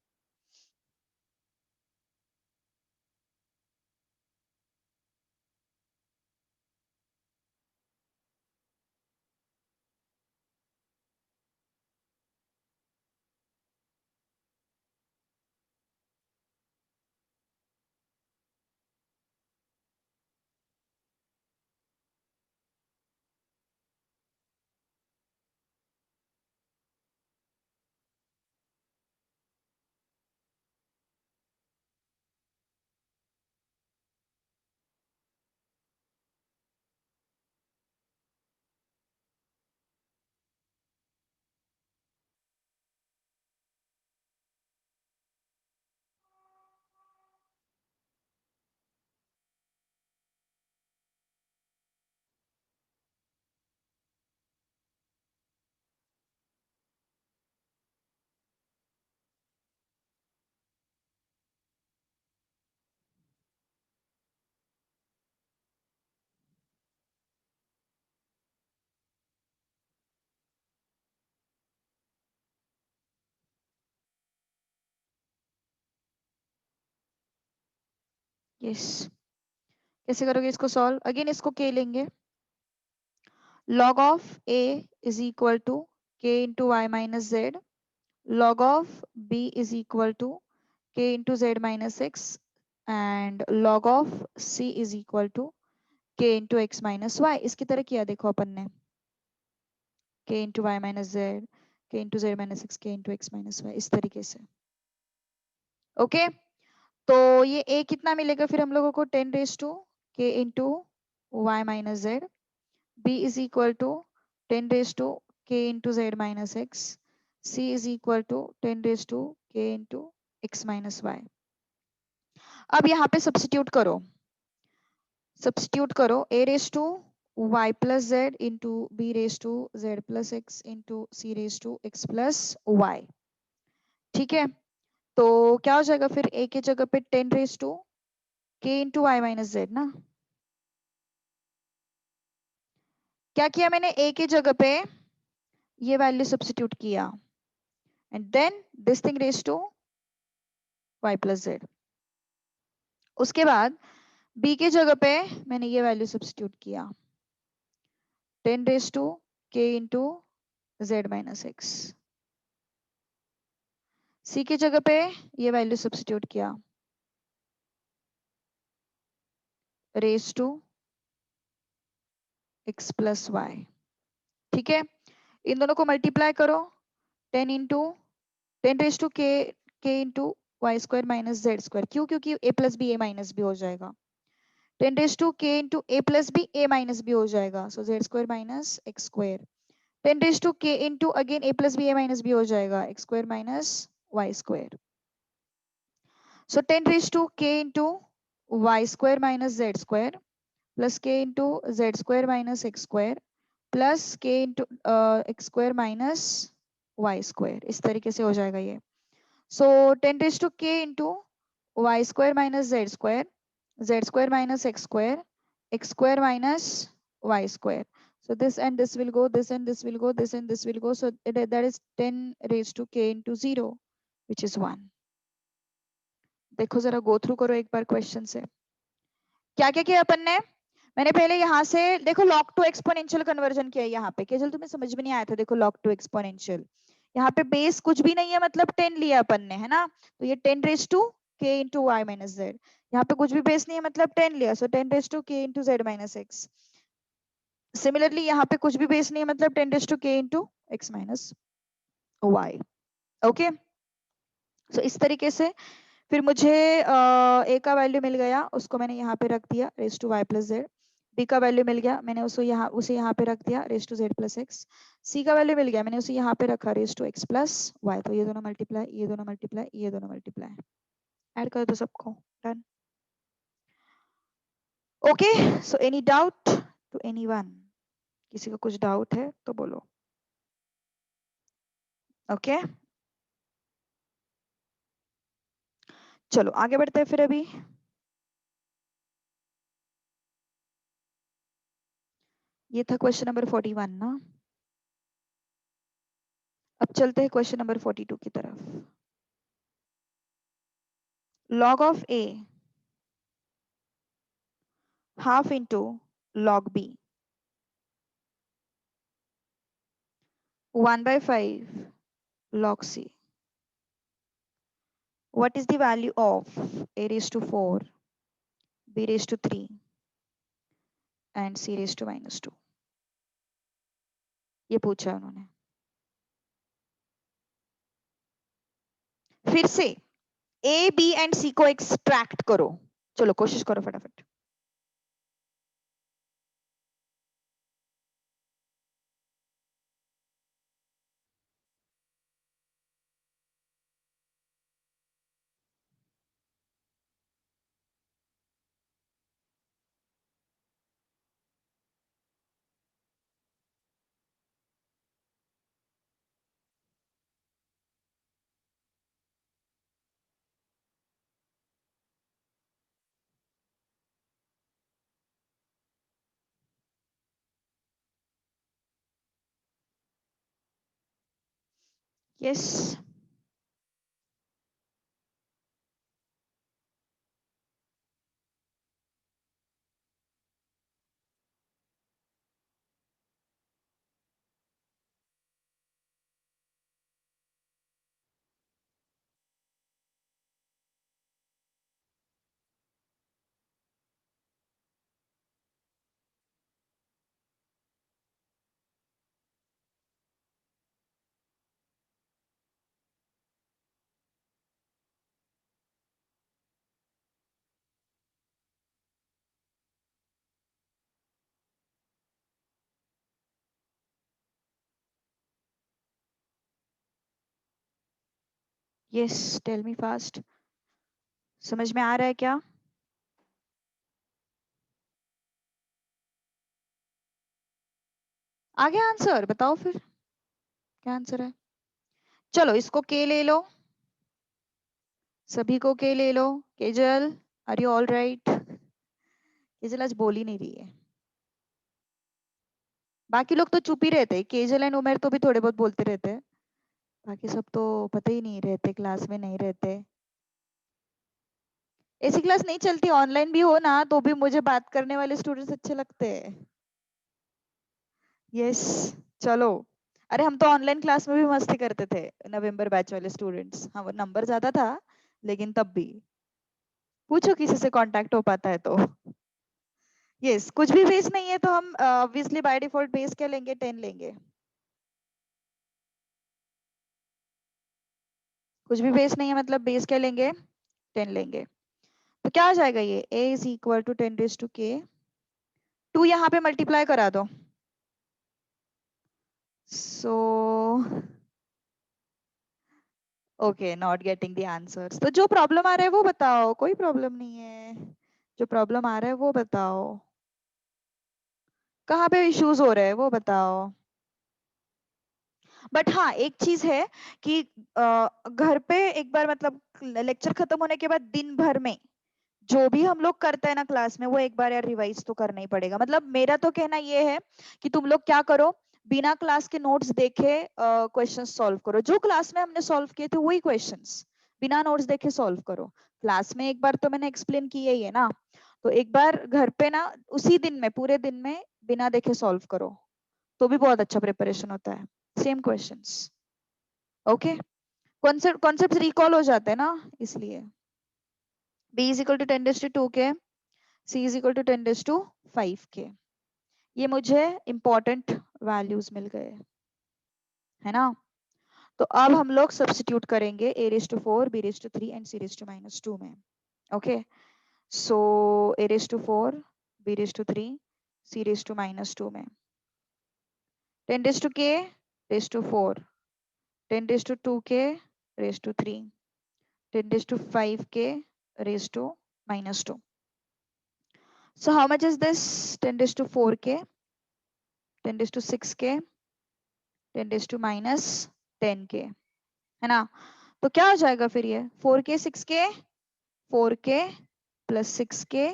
Yes, कैसे करोगे इसको solve? Again इसको के लेंगे, log of a is equal to k into y minus z, log of b is equal to k into Z minus x and log of c is equal to k into x minus y. इसकी तरह किया देखो अपन ने, k into y minus z, k into Z minus x, k into x minus y, इस तरीके से। Okay, तो ये a कितना मिलेगा फिर हम लोगों को? 10 raise to k into y minus z, b is equal to 10 raised to k into z minus x, c is equal to 10 raised to k into x minus y। अब यहाँ पे सब्स्टिट्यूट करो, सब्स्टिट्यूट करो, a raised to y plus z into b raised to z plus x into c raised to x plus y। ठीक है, तो क्या हो जाएगा फिर? a के जगह पे 10 raised to k into y minus z ना। क्या किया मैंने? a के जगह पे ये वैल्यू सब्स्टिट्यूट किया and then this thing raise to y plus z. उसके बाद b के जगह पे मैंने ये वैल्यू सब्स्टिट्यूट किया, 10 raise to k into Z minus x. c के जगह पे ये वैल्यू सब्स्टिट्यूट किया, raise to x plus y. ठीक है, इन दोनों को मल्टीप्लाई करो, 10 into 10 raise to k into y square minus z square. क्यों? क्योंकि a plus B a minus b हो जाएगा। 10 raise to k into A plus B a minus b हो जाएगा, so z square minus x square. 10 raise to k into again a plus B a minus b हो जाएगा, x square minus y square. So 10 raise to k into y square minus z square plus k into z square minus x square plus k into x square minus y square, इस तरीके से हो जाएगा ये। So 10 raise to k into y square minus z square minus x square minus y square. So this and this will go, this and this will go, this and this will go. So that is 10 raised to k into 0, which is 1. देखो जरा go through करो एक बार question से। क्या क्या किया अपन ने? मैंने पहले यहाँ से देखो log टू एक्सपोनेंशियल कन्वर्जन किया है यहाँ पे। केजल तुम्हें समझ में नहीं आया था? देखो log टू एक्सपोनेंशियल, यहाँ पे बेस कुछ भी नहीं है, मतलब 10 लिया अपन ने, है ना। तो ये 10 raise to k into y minus z, यहाँ पे कुछ भी बेस नहीं है, मतलब 10 लिया, so 10 raise to k into Z minus X. Similarly यहाँ पे कुछ भी बेस नहीं है, मतलब 10 raise to k into x minus Y. Okay, so इस तरीके से फिर मुझे ए का वैल्यू मिल गया, उसको मैंने यहाँ पे रख दिया raise to Y plus Z. B का वैल्यू मिल गया, मैंने उसे यहाँ पे रख दिया raise to Z plus X. C का वैल्यू मिल गया, मैंने उसे यहाँ पे रखा raise to X plus Y. तो ये दोनों मल्टीप्लाई, ये दोनों मल्टीप्लाई, ये दोनों मल्टीप्लाई, ऐड कर दो सबको, done. Okay, so any doubt to anyone? किसी को कुछ डाउट है तो बोलो। ओके चलो आगे बढ़ते हैं फिर। अभी ये था क्वेश्चन नंबर 41 ना। अब चलते हैं क्वेश्चन नंबर 42 की तरफ। log of a half into log b 1/5 log c. What is the value of a raised to 4, b raised to 3 and c raised to minus 2? ये पूछा उन्होंने। फिर से a b एंड c को extract करो। चलो कोशिश करो फटाफट। Yes yes, tell me fast. समझ में आ रहा है क्या? आगे आंसर बताओ फिर, क्या आंसर है? चलो इसको के ले लो, सभी को के ले लो। Kejal, are you all right? Kejal आज बोल ही नहीं रही है। बाकी लोग तो चुप ही रहते, केजल एंड उमेर तो भी थोड़े बहुत बोलते रहते हैं। बाकी सब तो पता ही नहीं रहते, क्लास में नहीं रहते। ऐसी क्लास नहीं चलती, ऑनलाइन भी हो ना तो भी मुझे बात करने वाले स्टूडेंट्स अच्छे लगते हैं। यस चलो। अरे हम तो ऑनलाइन क्लास में भी मस्ती करते थे, नवंबर बैच वाले स्टूडेंट्स। हाँ वो नंबर ज्यादा था लेकिन तब भी। पूछो किसी से कांटेक्ट हो पाता है तो। यस कुछ भी बेस नहीं है तो हम ऑब्वियसली बाय डिफॉल्ट बेस क्या लेंगे, 10 लेंगे। कुछ भी बेस नहीं है मतलब बेस क्या लेंगे, 10 लेंगे। तो क्या आ जाएगा ये, a is equal to 10 raise to k. 2 यहाँ पे मल्टीप्लाई करा दो। So okay, not getting the answers. तो जो प्रॉब्लम आ रहा है वो बताओ, कोई प्रॉब्लम नहीं है। जो प्रॉब्लम आ रहा है वो बताओ, कहाँ पे इश्यूज हो रहे हैं वो बताओ। बट हाँ एक चीज है कि घर पे एक बार मतलब लेक्चर खत्म होने के बाद दिन भर में जो भी हम लोग करते हैं ना क्लास में, वो एक बार यार रिवाइज तो करना ही पड़ेगा। मतलब मेरा तो कहना ये है कि तुम लोग क्या करो, बिना क्लास के नोट्स देखे क्वेश्चन सॉल्व करो। जो क्लास में हमने सॉल्व किए थे वही क्वेश्चंस बिना नोट्स देखे सॉल्व करो। क्लास में एक बार तो मैंने एक्सप्लेन किया ही है ना, तो एक बार घर पे ना उसी दिन में, पूरे दिन में बिना देखे सॉल्व करो, तो भी बहुत अच्छा प्रिपरेशन होता है। Same questions. Okay, concept concept recall हो जाते हैं ना इसलिए। b is equal to 10 raise to 2 k, c is equal to 10 raise to 5 k. ये मुझे इंपॉर्टेंट वैल्यूज मिल गए, है ना। तो अब हम लोग सब्स्टिट्यूट करेंगे a raised to 4, b raised to 3 and c raised to -2 में. Okay, so a raised to 4, b raised to 3, c raised to -2 में. 10 raised to k raised to 4, 10 raised to 2k raised to 3, 10 raised to 5k raised to -2. So how much is this? 10 raised to 4k, 10 raised to 6k, 10 raised to -10k, है ना? तो क्या हो जाएगा फिर ये 4k 6k, 4k plus 6k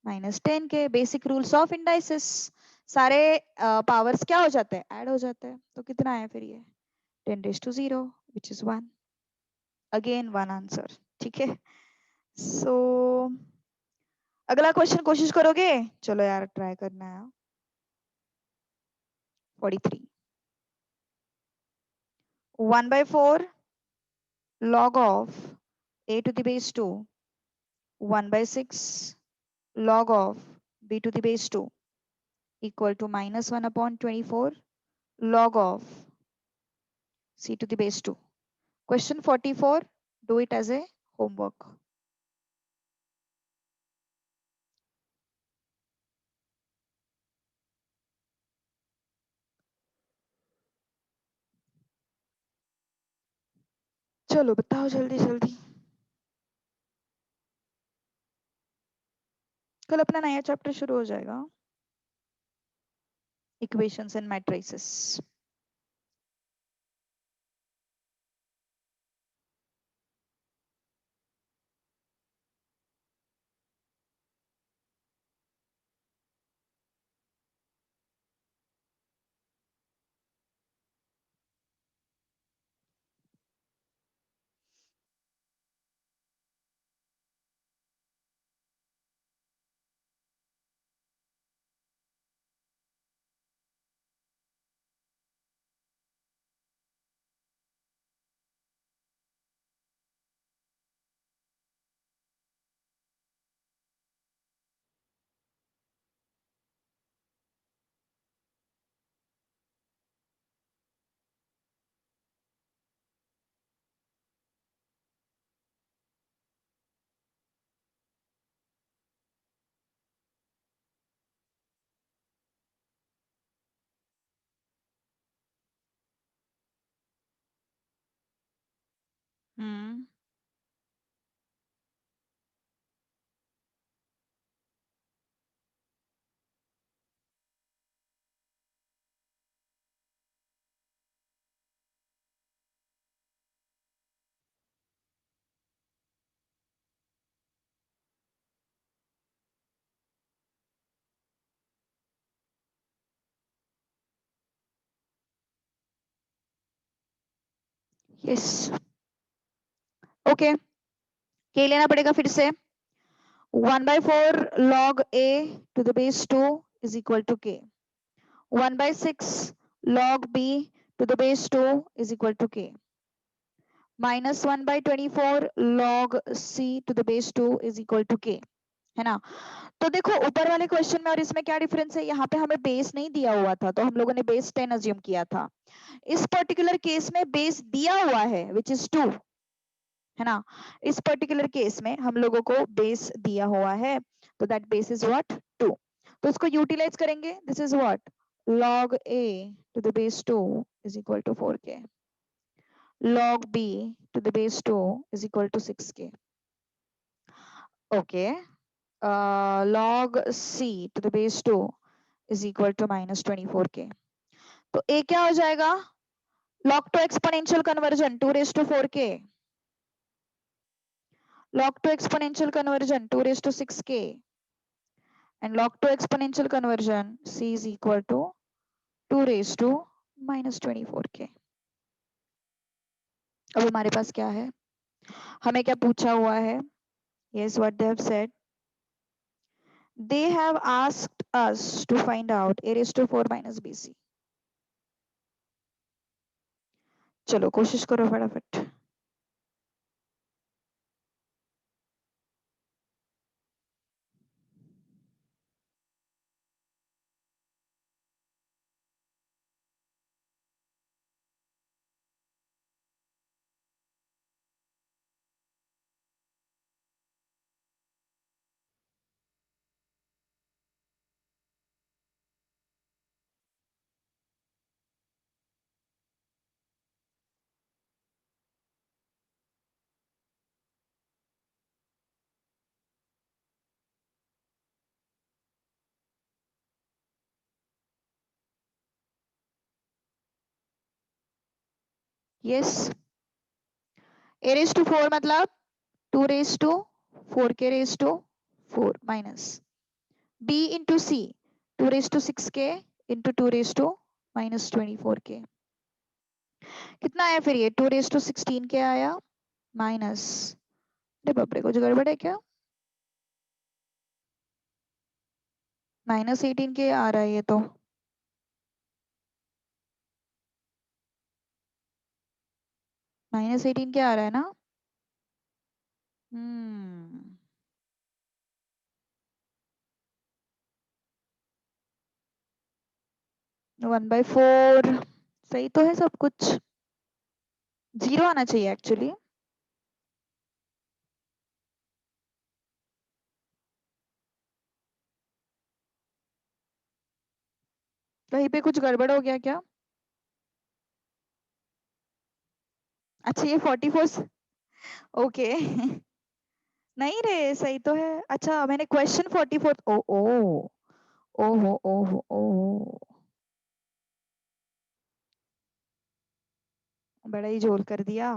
minus 10k. Basic rules of indices, सारे powers क्या हो जाते हैं, ऐड हो जाते हैं. तो कितना है फिर ये 10 raised to 0 which is 1. Again one answer. ठीक है, सो अगला क्वेश्चन कोशिश करोगे? चलो यार ट्राई करना है. 43. 1/4 log of a to the base 2, 1/6 log of b to the base 2 equal to -1/24 log of c to the base 2. Question 44, do it as a homework. चलो बताओ जल्दी जल्दी. कल अपना नया चैप्टर शुरू हो जाएगा, equations and matrices. Hmm, yes. Okay, के लेना पड़ेगा फिर से. 1/4 log a to the base 2 is equal to k. 1/6 log b to the base 2 is equal to k. -1/24 log c to the base 2 is equal to k, है ना? तो देखो ऊपर वाले क्वेश्चन में और इसमें क्या डिफरेंस है, यहाँ पे हमें बेस नहीं दिया हुआ था तो हम लोगों ने बेस 10 अज्यूम किया था. इस पर्टिकुलर केस में बेस दिया हुआ है विच इज 2, है ना? इस पर्टिकुलर केस में हम लोगों को बेस दिया हुआ है तो दैट बेस इज व्हाट 2. तो इसको यूटिलाइज करेंगे. This is what log a to the base 2 is equal to 4k. log b to the base 2 is equal to 6k. Okay. Log c to the base 2 is equal to -24k. तो a क्या हो जाएगा? log to exponential conversion 2 raised to 4k. log to exponential conversion 2 raised to 6k. And log to exponential conversion c is equal to 2 raised to -24k. अब हमारे पास क्या है, हमें क्या पूछा हुआ है? Yes, what they have said. They have asked us to find out a raised to 4 minus bc. चलो कोशिश करो फटाफट. यस, a रेज टू 4 मतलब 2 raise to 4 k raise to 4 minus b into c 2 raise to 6 k into 2 raise to minus 24 के। कितना आया फिर ये 2 रेज टू 16 के आया माइनस, अरे बाप रे कुछ गड़बड़ है क्या, -18 के आ रहा है ये तो। -18 के आ रहा है ना। 1/4 सही तो है सब कुछ, 0 आना चाहिए एक्चुअली। कहीं पे कुछ गड़बड़ हो गया क्या? अच्छा ये 44 ओके नहीं रे सही तो है। अच्छा मैंने क्वेश्चन 44 ओ ओ ओहो ओहो ओहो, बड़ा ही झोल कर दिया।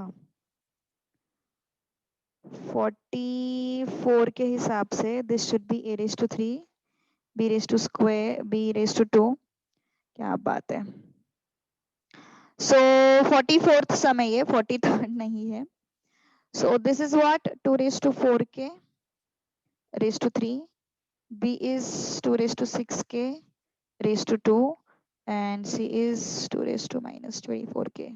44 के हिसाब से this should be a raise to 3 b raise to square b raise to 2। क्या बात है। सो 44th समय ये 43rd नहीं है। So this is what 2 raise to 4 k raise to 3, b is 2 raised to 6k raised to 2 and c is 2 raised to minus 24k.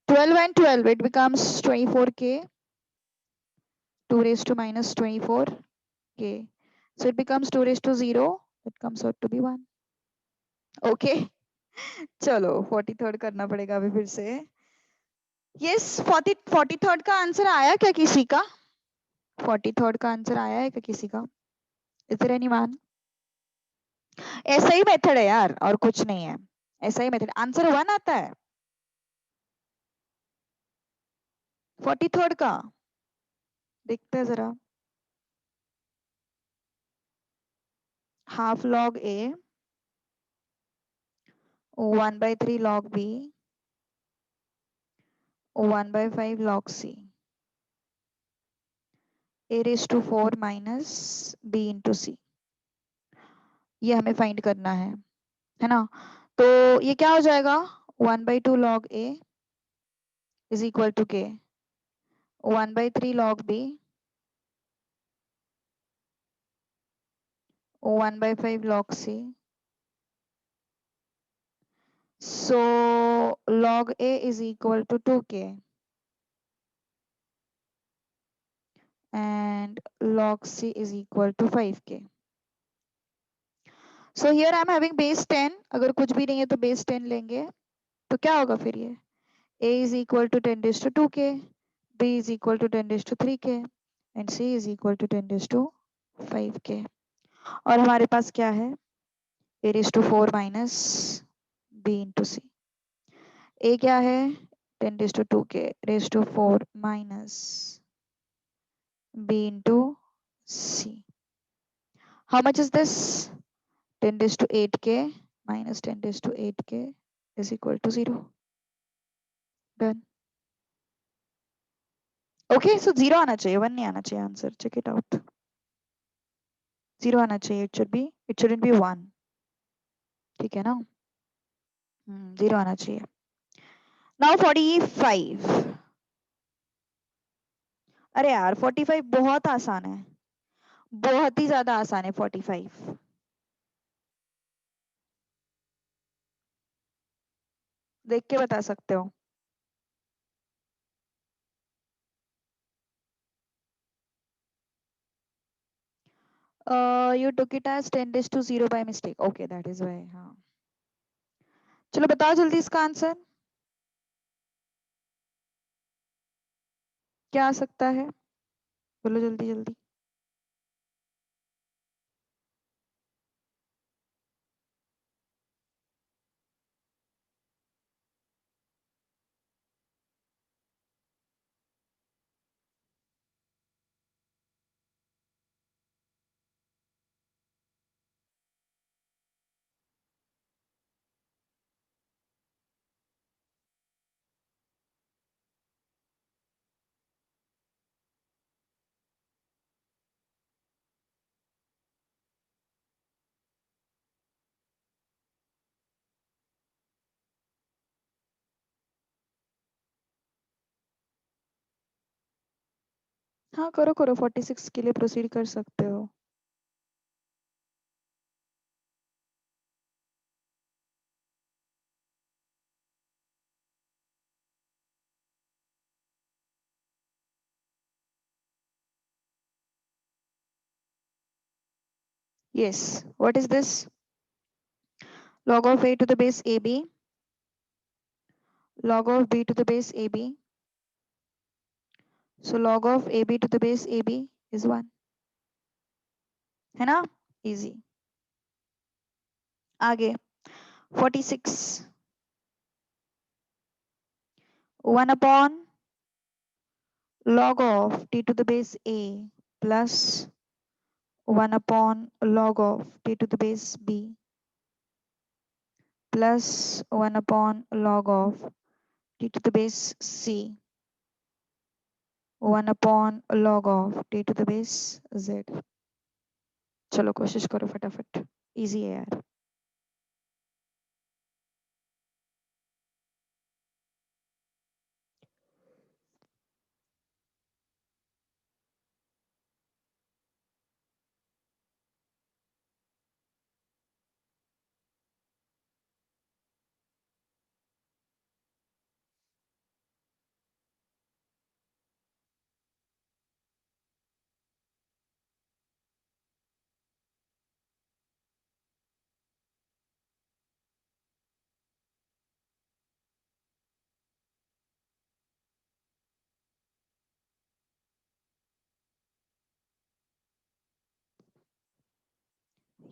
12 and 12 it becomes 24k, 2 raised to minus 24k, so it becomes 2 raised to 0, it comes out to be 1. okay चलो 43rd करना पड़ेगा अभी फिर से। Yes 43rd का answer आया क्या किसी का? 43rd का आंसर आया है क्या किसी का? Is there anyone? ऐसा ही मेथड है यार और कुछ नहीं है, ऐसा ही मेथड, आंसर 1 आता है 43rd का। देखते हैं जरा, half log A 1/3 log b 1/5 log c a raised to 4 minus b into c, ये हमें फाइंड करना है ना। तो ये क्या हो जाएगा 1/2 log a is equal to k 1/3 log b 1/5 log c, so log a is equal to 2k and log c is equal to 5k. So here I am having base 10, अगर कुछ भी नहीं है तो base 10 लेंगे तो क्या होगा फिर ये a is equal to 10 raised to 2k, b is equal to 10 raised to 3k and c is equal to 10 raised to 5k। और हमारे पास क्या है a raised to 4 minus b into c। a क्या है 10 raised to 2k raised to 4 minus b into c। How much is this? 10 raised to 8k minus 10 raised to 8k is equal to 0। Done। Okay, so 0 आना चाहिए, 1 नहीं आना चाहिए answer. Check it out। 0 आना चाहिए, it shouldn't be 1। ठीक है ना? 0 आना चाहिए। Now 45। अरे यार 45 बहुत आसान है, बहुत ही ज्यादा आसान है 45। देख के बता सकते हो। You took it as 10 raised to 0 by mistake। Okay, that is why। हाँ चलो बताओ जल्दी इसका आंसर क्या आ सकता है, बोलो जल्दी जल्दी। हाँ करो करो, 46 के लिए प्रोसीड कर सकते हो। Yes, what is this? Log of a to the base ab, log of b to the base ab. So log of ab to the base ab is 1, है ना? Easy. आगे 46, 1 upon log of t to the base a plus 1 upon log of t to the base b plus 1 upon log of t to the base c, 1 upon log of t to the base z. चलो कोशिश करो फटाफट, easy है यार।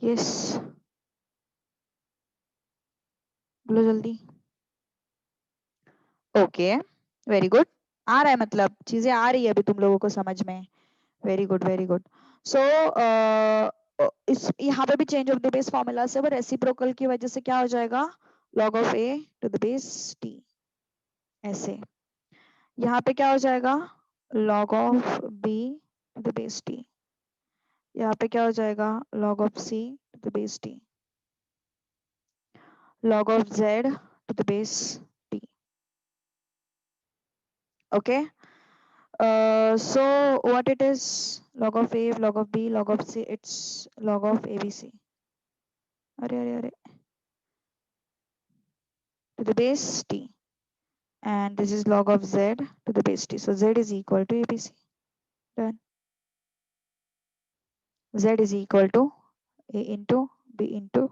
Yes, बोलो जल्दी। Okay, very good. आ रहा है, मतलब चीजें आ रही है अभी तुम लोगों को समझ में। Very good very good. So इस यहाँ पे भी change of the base formula से, रेसिप्रोकल की वजह से क्या हो जाएगा, log of a to the base t, ऐसे। यहाँ पे क्या हो जाएगा, log of b to the base t। यहाँ पे क्या हो जाएगा, log of c to the base t, log of z to the base t. Okay. So what it is, log of a, log of b, log of c, it's log of abc. अरे अरे अरे, to the base t, and this is log of z to the base t. So z is equal to abc. Done. Z is equal to a into b into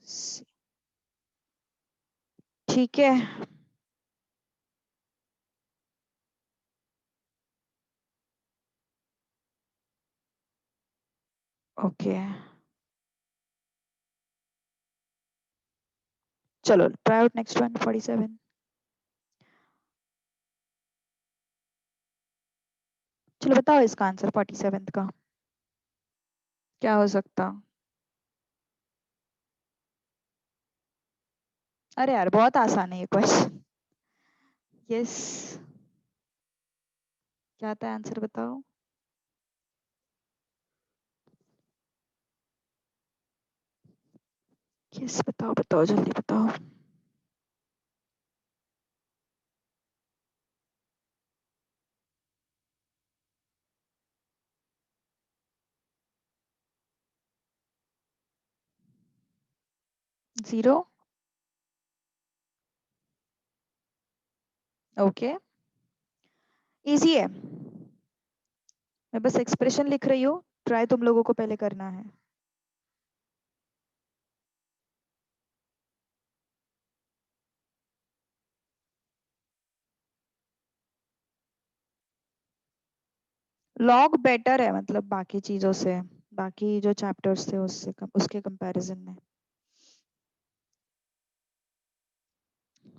c. ठीक है। Okay, चलो try out next one, 47। चलो बताओ इसका answer 47 का क्या हो सकता। अरे यार बहुत आसान है ये क्वेश्चन। यस, क्या था आंसर बताओ। यस बताओ बताओ जल्दी बताओ। 0। ओके, इजी है, मैं बस एक्सप्रेशन लिख रही हूँ, ट्राई तुम लोगों को पहले करना है। लॉग बेटर है, मतलब बाकी चीजों से, बाकी जो चैप्टर्स थे उससे उसके कंपैरिजन में।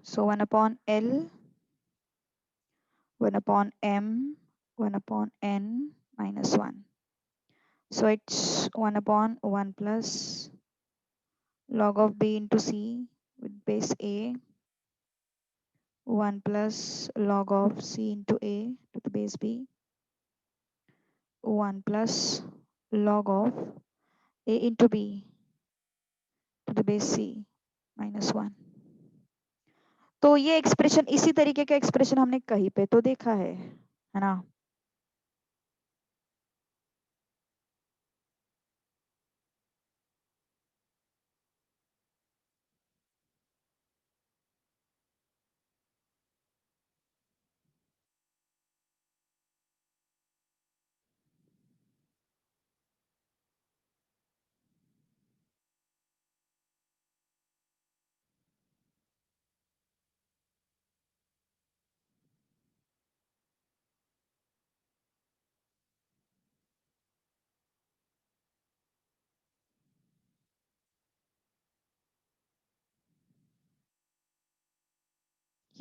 सो 1 upon l, 1 upon m, 1 upon n minus 1. So it's 1 upon 1 plus log of b into c with base a, 1 plus log of c into a to the base b, 1 plus log of a into b to the base c minus 1। तो ये expression, इसी तरीके का expression हमने कहीं पे तो देखा है ना।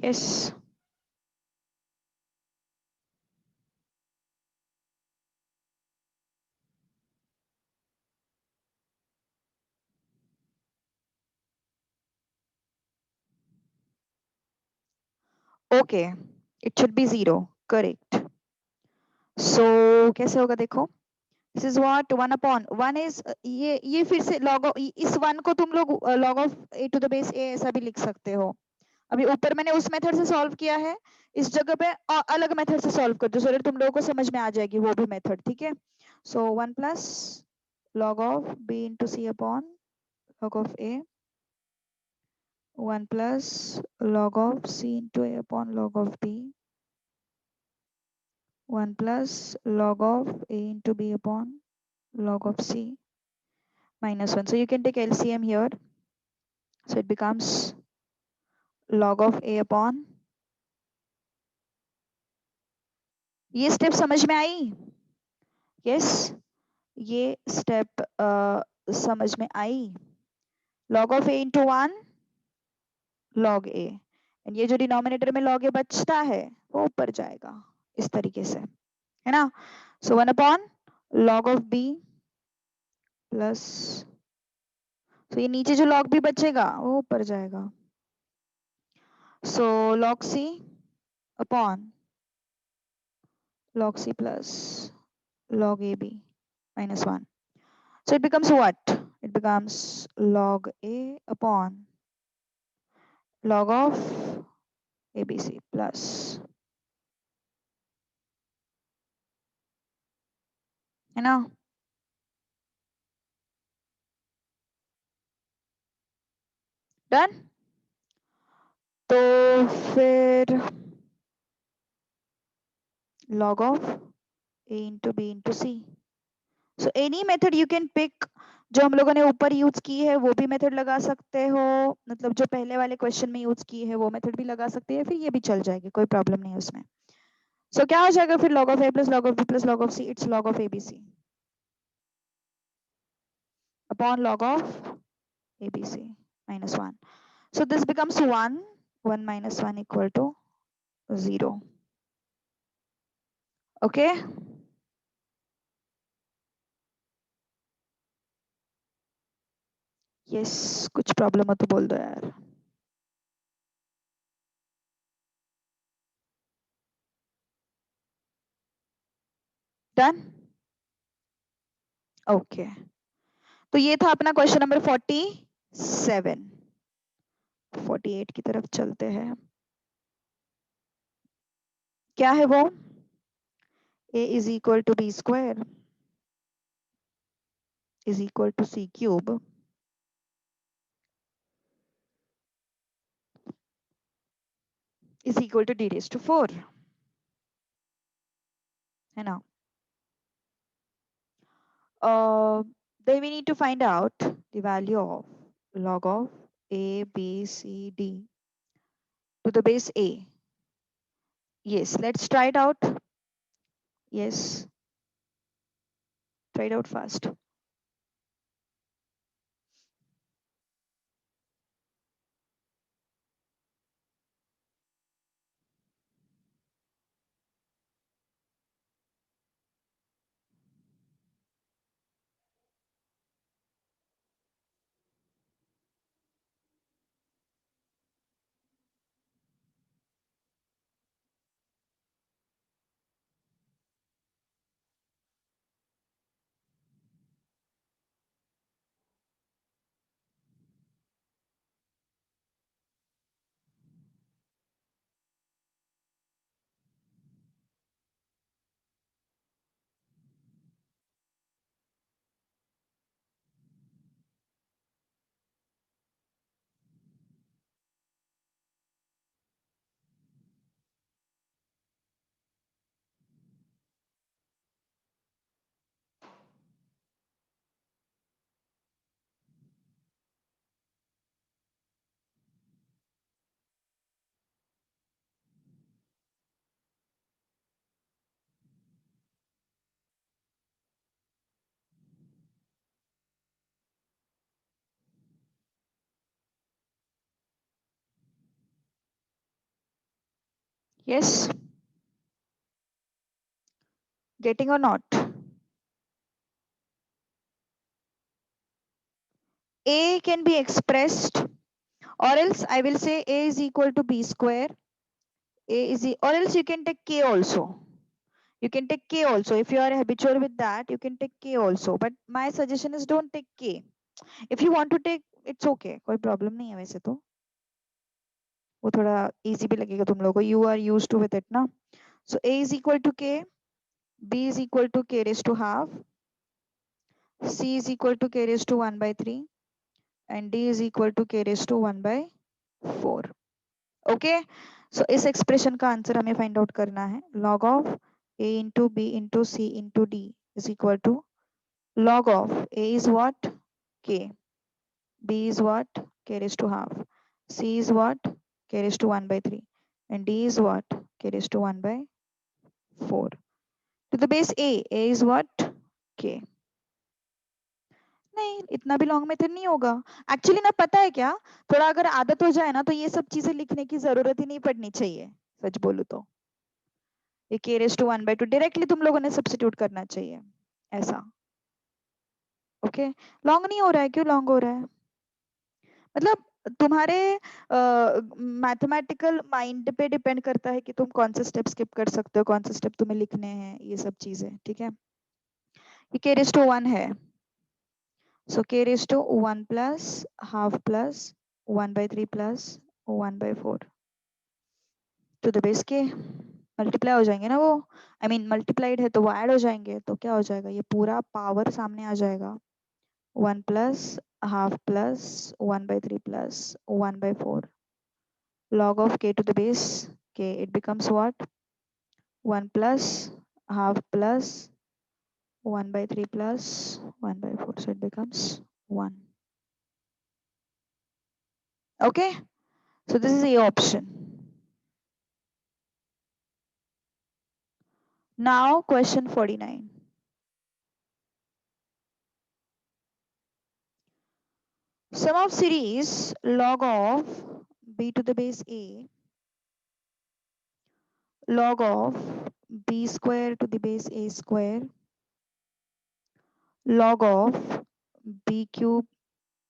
Yes okay it should be 0 correct so कैसे होगा देखो दिस इज व्हाट 1/1 इज ये फिर से log इस 1 को तुम लोग log of a to the base a ऐसा भी लिख सकते हो अभी ऊपर मैंने उस मेथड से सॉल्व किया है इस जगह पे अलग मेथड से सॉल्व कर दो सो तुम लोगों को समझ में आ जाएगी वो भी मेथड ठीक है सो 1 plus log of b into c upon log of a 1 plus log of c into a upon log of b 1 plus log of a into b upon log of c minus 1 so you can take LCM here so it becomes log of a upon ये step समझ में आई yes ये step समझ में आई log of a into 1 log a and ये जो denominator में log a बचता है वो ऊपर जाएगा इस तरीके से है ना सो 1 upon log of b plus तो ये नीचे जो log b बचेगा वो ऊपर जाएगा सो log c upon log c plus log ab minus 1 so it becomes what it becomes log a upon log of abc plus है ना डन तो फिर log of a into b into c so any method you can pick जो हम लोगों ने ऊपर use की है वो भी मेथड लगा सकते हो मतलब जो पहले वाले क्वेश्चन में यूज की है वो मेथड भी लगा सकते हैं फिर ये भी चल जाएगी कोई प्रॉब्लम नहीं है उसमें सो क्या हो जाएगा फिर log of a plus log of b plus log of c it's log of abc upon log of abc minus 1 so this becomes 1 1 minus 1 equal to 0 okay yes कुछ प्रॉब्लम हो तो बोल दो यार डन ओके तो ये था अपना क्वेश्चन नंबर 47 48 की तरफ चलते हैं क्या है वो a is equal to b square is equal to c cube is equal to d raised to 4 है ना then we need to find out the value of log of a b c d to the base a yes let's try it out yes try it out fast Yes, getting or not? A can be expressed, or else I will say A is equal to B square. Or else you can take K also. You can take K also. If you are habitual with that, you can take K also. But my suggestion is don't take K. If you want to take, it's okay. कोई problem नहीं है वैसे तो. वो थोड़ा easy भी लगेगा तुम लोगों को. You are used to with it ना. So A is equal to K. B is equal to K raised to half. C is equal to K raised to 1 by 3. And D is equal to K raised to 1 by 4. Okay. So इस expression का answer हमें find out करना है. Log of A into B into C into D is equal to log of A is what? K. B is what? K raised to half. C is what? K raised to 1 by 3. And D is what? K raised to 1 by 4. To the base A is what? K. नहीं, इतना भी long method नहीं होगा. Actually ना, पता है क्या, थोड़ा अगर आदत हो जाए ना तो ये सब चीजें लिखने की जरूरत ही नहीं पड़नी चाहिए. सच बोलूं तो ये k raise to 1 by 2 directly तुम लोगों ने सब्स्टिट्यूट करना चाहिए ऐसा. ओके. लॉन्ग नहीं हो रहा है. क्यों लॉन्ग हो रहा है? मतलब तुम्हारे मैथमेटिकल माइंड पे डिपेंड करता है कि तुम कौन से स्टेप स्किप कर सकते हो, कौन से स्टेप तुम्हें लिखने हैं, ये सब चीजें. ठीक है. ये k रेस टू 1 है. So k raised to 1 plus half plus 1 by 3 plus 1 by 4 to the base k. Multiply हो जाएंगे ना वो. आई मीन मल्टीप्लाइड है तो वो ऐड हो जाएंगे. तो क्या हो जाएगा, ये पूरा पावर सामने आ जाएगा. 1 plus half plus 1 by 3 plus 1 by 4 log of k to the base k. It becomes what? 1 plus half plus 1 by 3 plus 1 by 4. So it becomes 1. Okay. So this is a option. Now question 49. Sum of series log of b to the base a log of b square to the base a square log of b cube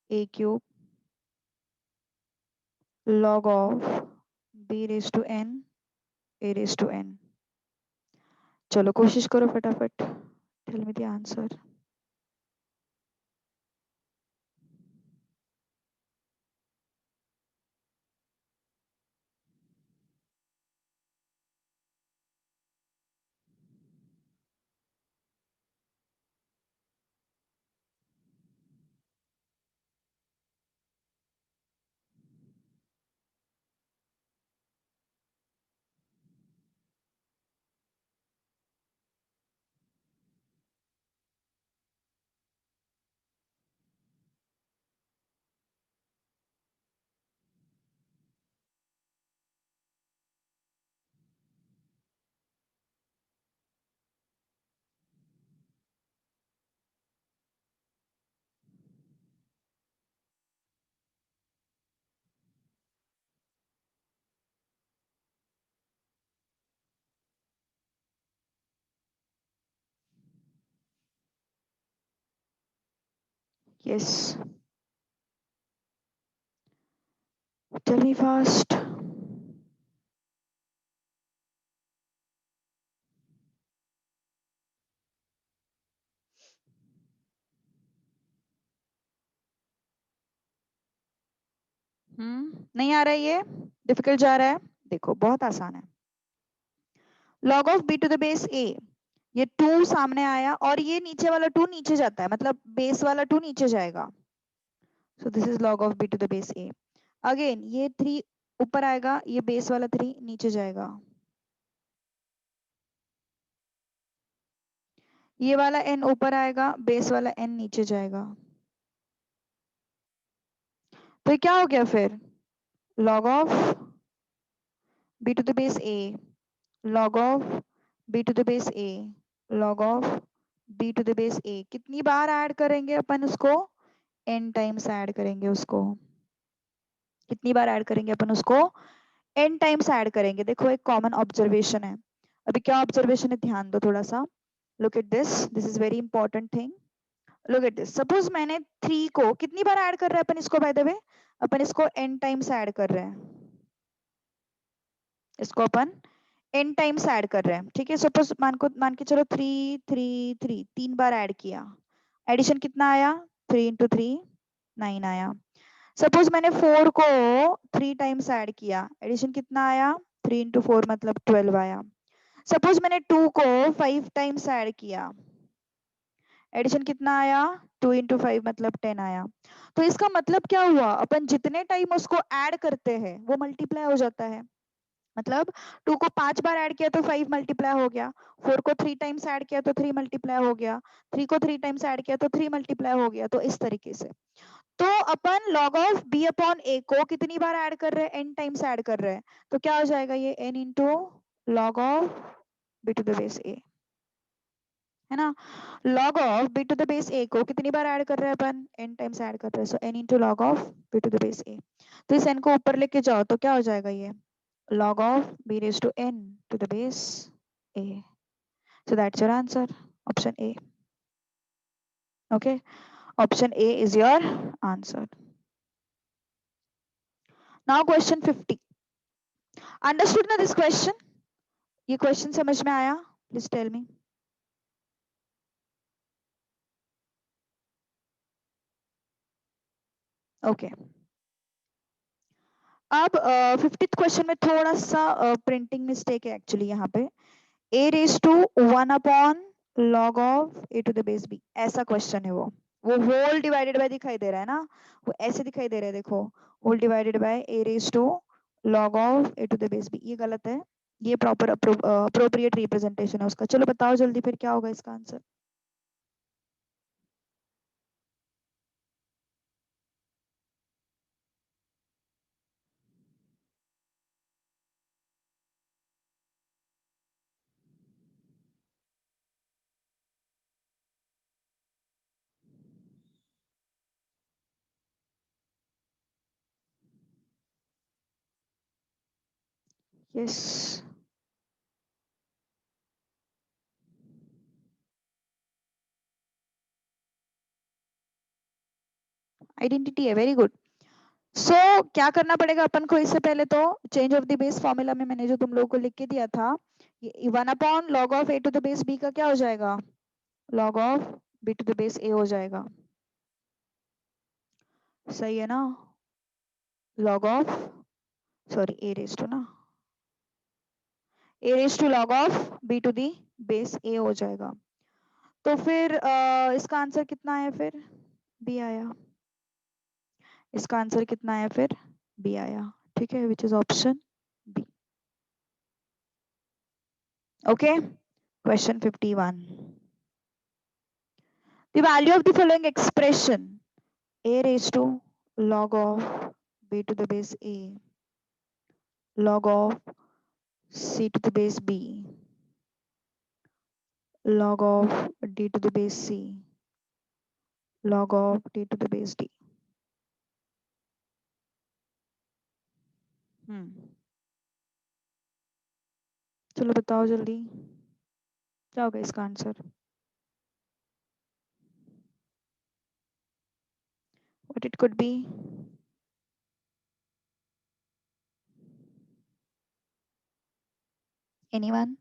a cube log of b raised to n a raised to n. चलो कोशिश करो फटाफट. Tell me the answer. Yes. Tell me fast. नहीं आ रहा है ये? Difficult जा रहा है? देखो बहुत आसान है. log of b to the base a. ये 2 सामने आया और ये नीचे वाला 2 नीचे जाता है, मतलब बेस वाला 2 नीचे जाएगा. सो this is log of b to the base a. Again ये 3 ऊपर आएगा, ये बेस वाला 3 नीचे जाएगा. ये वाला n ऊपर आएगा, बेस वाला n नीचे जाएगा. तो ये क्या हो गया फिर? log of b to the base a log of b to the base a log of b to the base a. कितनी बार ऐड करेंगे अपन उसको? n टाइम्स ऐड करेंगे उसको. कितनी बार ऐड करेंगे अपन उसको? n टाइम्स ऐड करेंगे। देखो एक कॉमन ऑब्जर्वेशन है। अभी क्या ऑब्जर्वेशन है, ध्यान दो थोड़ा सा। Look at this is very important thing. Look at this, suppose मैंने 3 को कितनी बार ऐड कर रहे हैं अपन इसको, बाय द वे अपन इसको n टाइम्स ऐड कर रहे हैं, इसको अपन n टाइम्स ऐड कर रहे हैं, ठीक है। सपोज मान के चलो 3 3 3 3 बार ऐड किया, एडिशन कितना आया, 3 इंटू 3 9 आया। सपोज मैंने 4 को 3 टाइम्स ऐड किया, एडिशन कितना आया, 3 इंटू 4 मतलब 12 आया। सपोज मैंने 2 को 5 टाइम्स ऐड किया, एडिशन कितना आया, 2 इंटू 5 मतलब 10 आया। तो इसका मतलब क्या हुआ, अपन जितने टाइम उसको ऐड करते हैं वो मल्टीप्लाई हो जाता है। मतलब 2 को 5 बार ऐड किया तो 5 मल्टीप्लाई हो गया, 4 को 3 टाइम्स ऐड किया तो 3 मल्टीप्लाई हो गया, 3 को 3 टाइम्स ऐड किया तो 3 मल्टीप्लाई हो गया। तो इस तरीके से तो अपन log of b upon a को कितनी बार ऐड कर रहे हैं, n टाइम्स ऐड कर रहे हैं। तो क्या हो जाएगा ये n into log of b to the base a, है ना। log of b to the base a को कितनी बार ऐड कर रहे हैं अपन, n टाइम्स ऐड कर रहे हैं। So n into log of b to the base a। तो इस n को ऊपर लेके जाओ तो क्या हो जाएगा ये log of b raised to n to the base a. So that's your answer, option A. Okay, option A is your answer. Now question 50. Understood ना this question? ये question समझ में आया? Please tell me. Okay. अब 50th question में थोड़ा सा printing mistake है एक्चुअली यहाँ पे। a raise to 1 upon log of a to the base b, ऐसा क्वेश्चन है वो होल डिवाइडेड बाय दिखाई दे रहा है ना, वो ऐसे दिखाई दे रहा है, देखो whole divided by a raise to log of a to the base b, ये गलत है। ये प्रॉपर अप्रोप्रिएट रिप्रेजेंटेशन है उसका। चलो बताओ जल्दी फिर क्या होगा इसका आंसर। यस, आइडेंटिटी है, वेरी गुड। सो क्या करना पड़ेगा अपन को, इससे पहले तो change of the base formula में मैंने जो तुम लोगों को लिख के दिया था, 1 upon log of a to the base b का क्या हो जाएगा, log of b to the base a हो जाएगा। सही है ना, log of, sorry a raise to ना, a raise to log of b to the base a हो जाएगा। तो फिर इसका आंसर कितना है फिर, b आया। इसका आंसर कितना है फिर, b आया, ठीक है, which is option b। Okay, question 51। The value of the following expression a raised to log of b to the base a log of c to the base b log of d to the base c log of d to the base d। चलो बताओ जल्दी क्या होगा इसका answer. What it could be, anyone.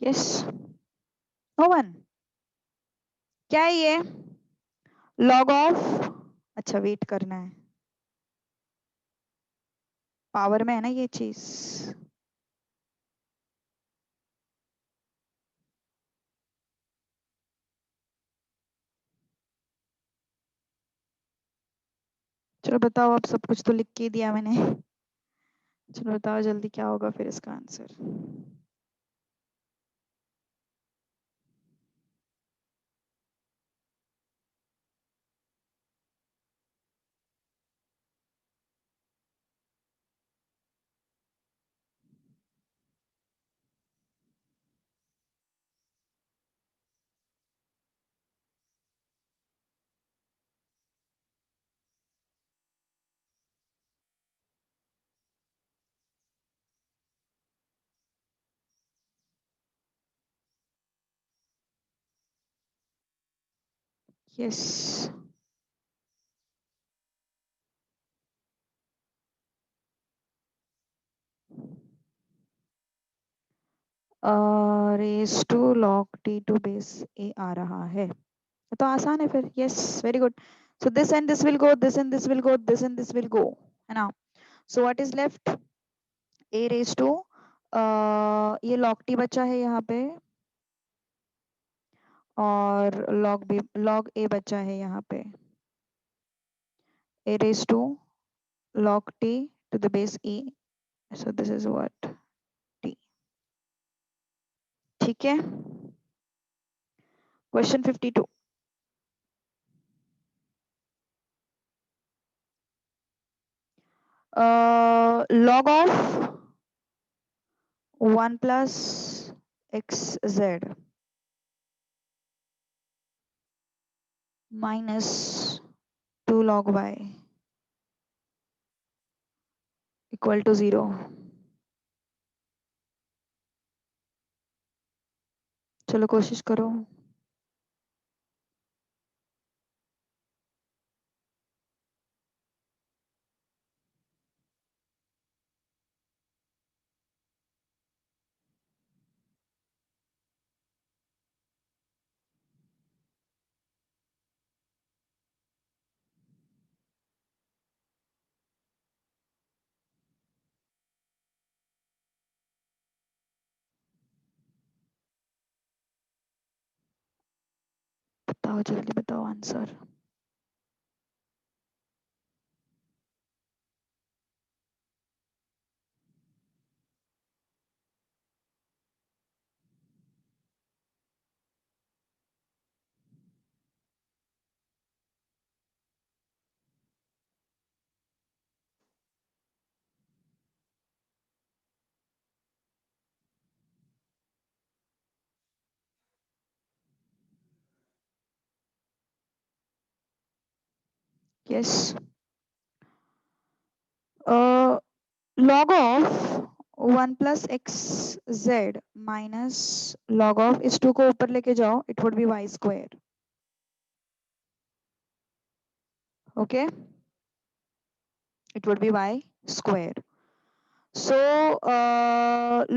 Yes, no one, क्या है ये, log of, अच्छा वेट करना है, पावर में है ना ये चीज। चलो बताओ, अब सब कुछ तो लिख के ही दिया मैंने। चलो बताओ जल्दी क्या होगा फिर इसका answer. Yes, raise to log T to base A आ रहा है, तो आसान है फिर। Yes, very good. So this and this will go, this and this will go, this and this will go, है ना। So what is left, A raise to, ये लॉग टी बचा है यहाँ पे, और लॉग बी, लॉग ए बचा है यहाँ पे, a raised to log t to the base e, so this is what, t। ठीक है, question 52। log of 1 plus xz minus 2 log y equal to 0। चलो कोशिश करो। बताओ जल्दी बताओ answer. Yes, log of 1 plus x z minus log of, इस 2 को ऊपर लेके जाओ, it would be y square। okay, it would be y square। so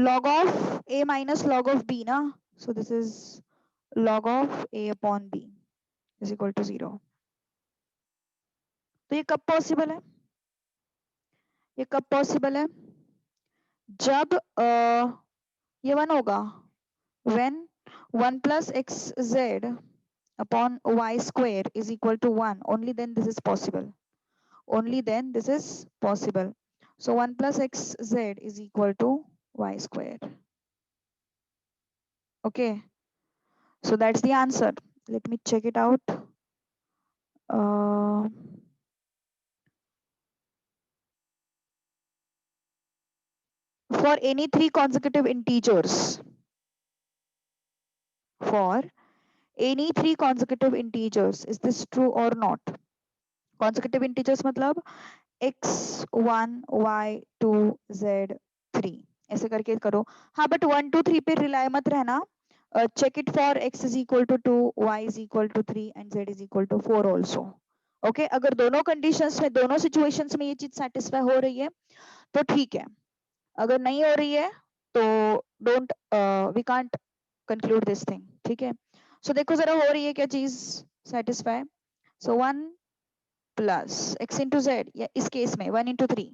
log of a minus log of b ना, so this is log of a upon b is equal to 0। तो ये कब possible है, ये कब possible है, जब ये 1 होगा, when 1 plus xz upon y square is equal to 1, only then this is possible, only then this is possible। so 1 plus xz is equal to y square। okay, so that's the answer। let me check it out। uh, for any 3 consecutive integers, for any 3 consecutive integers, is this true or not? consecutive integers मतलब x1 y2 z3 ऐसे करके करो। हाँ but 1 2 3 पे rely मत रहना, check it for x is equal to 2, y is equal to 3 and z is equal to 4 also। Okay अगर दोनों कंडीशंस में, दोनों सिचुएशंस में ये चीज सेटिस्फाई हो रही है तो ठीक है, अगर नहीं हो रही है तो don't, we can't conclude this thing. ठीक है, सो देखो जरा हो रही है क्या चीज satisfy. So 1 plus x into z, या इस केस में 1 इंटू 3,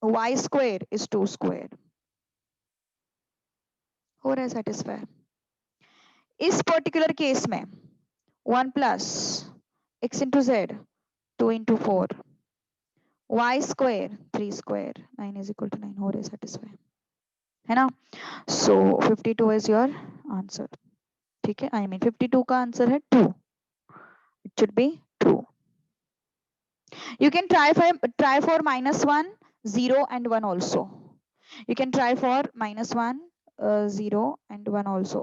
y स्क्वायर इज 2 स्क्वायर, हो रहा है सेटिस्फाई। इस पर्टिकुलर केस में 1 plus x into z 2 into 4, y square 3 square 9 is equal to 9 हो रहे सेटिस्फाई है ना. So 52 is your answer. ठीक है, आई मीन 52 का आंसर है 2. It should be true. You can try for -1, 0 and 1 also. You can try for -1, 0 and 1 also.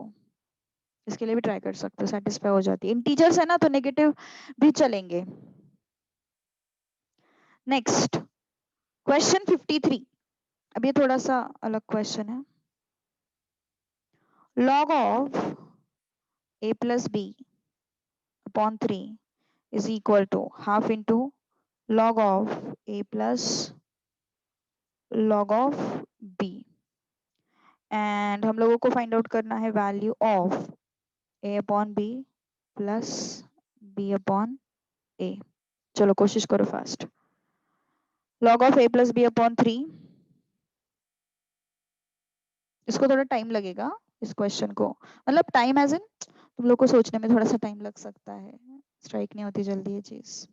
इसके लिए भी ट्राई कर सकते हो, सेटिस्फाई हो जाती है. इंटीजर्स है ना तो नेगेटिव भी चलेंगे. Next question 53. अब ये थोड़ा सा अलग क्वेश्चन है. log of a plus b upon 3 is equal to half into log of a plus log of b. And हम लोगों को फाइंड आउट करना है value of a upon b plus b upon a. चलो कोशिश करो fast. log of a plus b upon 3. इसको थोड़ा टाइम लगेगा इस क्वेश्चन को, मतलब टाइम एज इन तुम लोग को सोचने में थोड़ा सा टाइम लग सकता है, स्ट्राइक नहीं होती जल्दी ये चीज.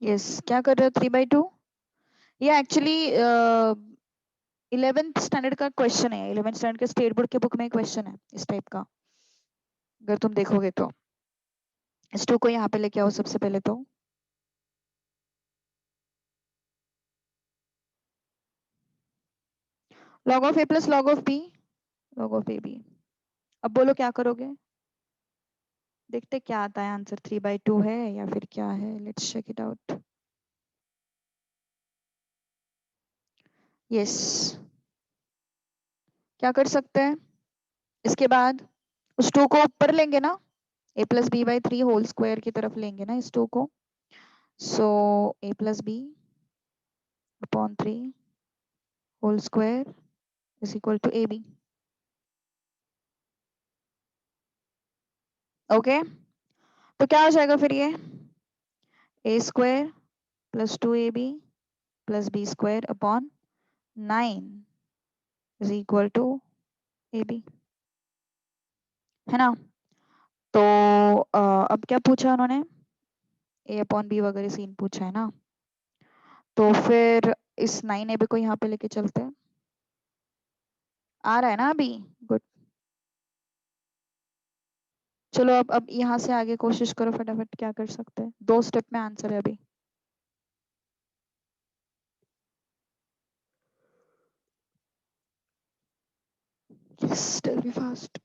यस, क्या कर रहे हो 3/2. ये एक्चुअली 11th स्टैंडर्ड का क्वेश्चन है. 11th स्टैंडर्ड के स्टेट बोर्ड के बुक में क्वेश्चन है इस टाइप का, अगर तुम देखोगे तो. इस टू को यहाँ पे लेके आओ सबसे पहले तो. log of a plus log of b, log of ab. अब बोलो क्या करोगे. देखते क्या आता है आंसर. 3/2 है या फिर क्या है. Let's check it out. Yes, क्या कर सकते हैं इसके बाद. उस टू को ऊपर लेंगे ना, a plus b by 3 whole square की तरफ लेंगे ना इस टू को. सो a plus b upon 3 whole square is equal to ab. Okay, तो क्या हो जाएगा फिर ये. a square plus 2ab plus b square upon 9 is equal to ab, है ना. तो अब क्या पूछा उन्होंने. a अपॉन b वगैरह सीन पूछा है ना. तो फिर इस 9ab को यहाँ पे लेके चलते हैं. आ रहा है ना अभी. गुड. चलो अब यहाँ से आगे कोशिश करो फटाफट. क्या कर सकते हैं, 2 स्टेप में आंसर है अभी. Yes, tell me fast.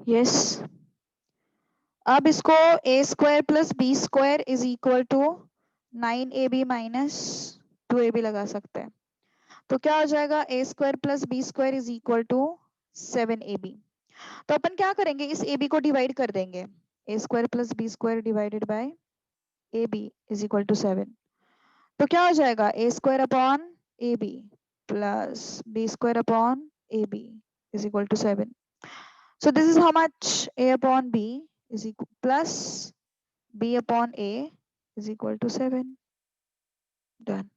Yes, अब इसको a square plus b square is equal to 9ab minus 2ab लगा सकते हैं। तो क्या हो जाएगा, A square plus B square is equal to 7ab। तो अपन क्या करेंगे, इस ab को डिवाइड कर देंगे। A square plus B square divided by ab is equal to 7। तो क्या हो जाएगा, A square upon ab plus B square upon ab is equal to 7। So this is how much, a upon b is equal plus b upon a is equal to 7. Done.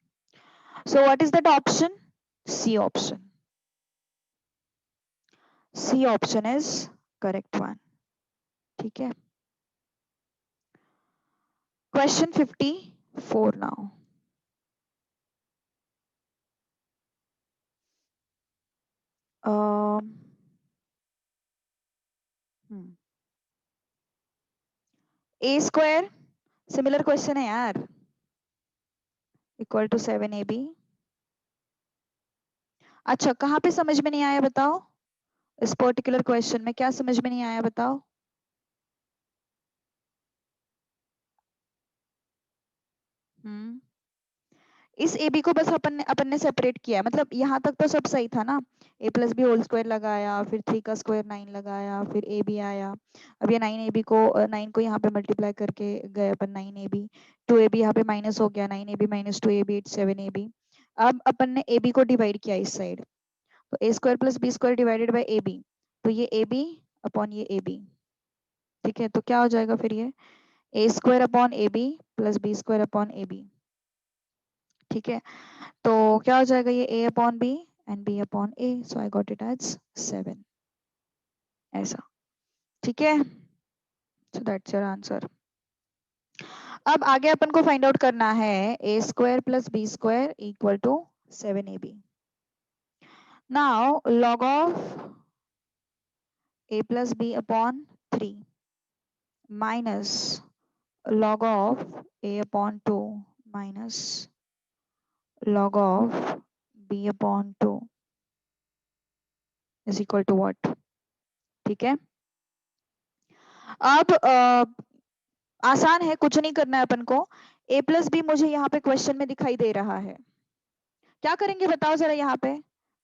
So what is that option? C option. C option is correct one. ठीक है. Question 54 now. Um, A square similar question है यार, equal to 7ab. अच्छा, कहाँ पे समझ में नहीं आया बताओ, इस पर्टिकुलर क्वेश्चन में क्या समझ में नहीं आया बताओ। इस ए बी को बस अपन ने सेपरेट किया है, मतलब यहाँ तक तो सब सही था ना। ए प्लस बी होल स्क्वायर लगाया, फिर 3 का स्क्वायर 9 लगाया, फिर ए बी आया। अब ये 9 को यहाँ पे मल्टीप्लाई करके गए अपन 9ab, 2ab यहाँ पे माइनस हो गया, 9ab minus 2ab it's 7ab। अब अपन ने ए बी को डिवाइड किया इस साइड, तो A square plus B square divided by A B, तो ये ए बी अपॉन ये ए बी। ठीक है, तो क्या हो जाएगा फिर ये A square upon A B plus B square upon A B. ठीक है, तो क्या हो जाएगा, ये a upon B and b upon a, so I got it as 7 ऐसा। ठीक है, सो दैट्स योर आंसर। अब आगे अपन को फाइंड आउट करना है a square plus B square equal to 7ab। Now log of a plus b upon 3 minus log of a upon 2 minus log of b upon 2 is equal to what. ठीक है, अब आसान है, कुछ नहीं करना है अपन को। a प्लस बी मुझे यहाँ पे क्वेश्चन में दिखाई दे रहा है, क्या करेंगे बताओ जरा, यहाँ पे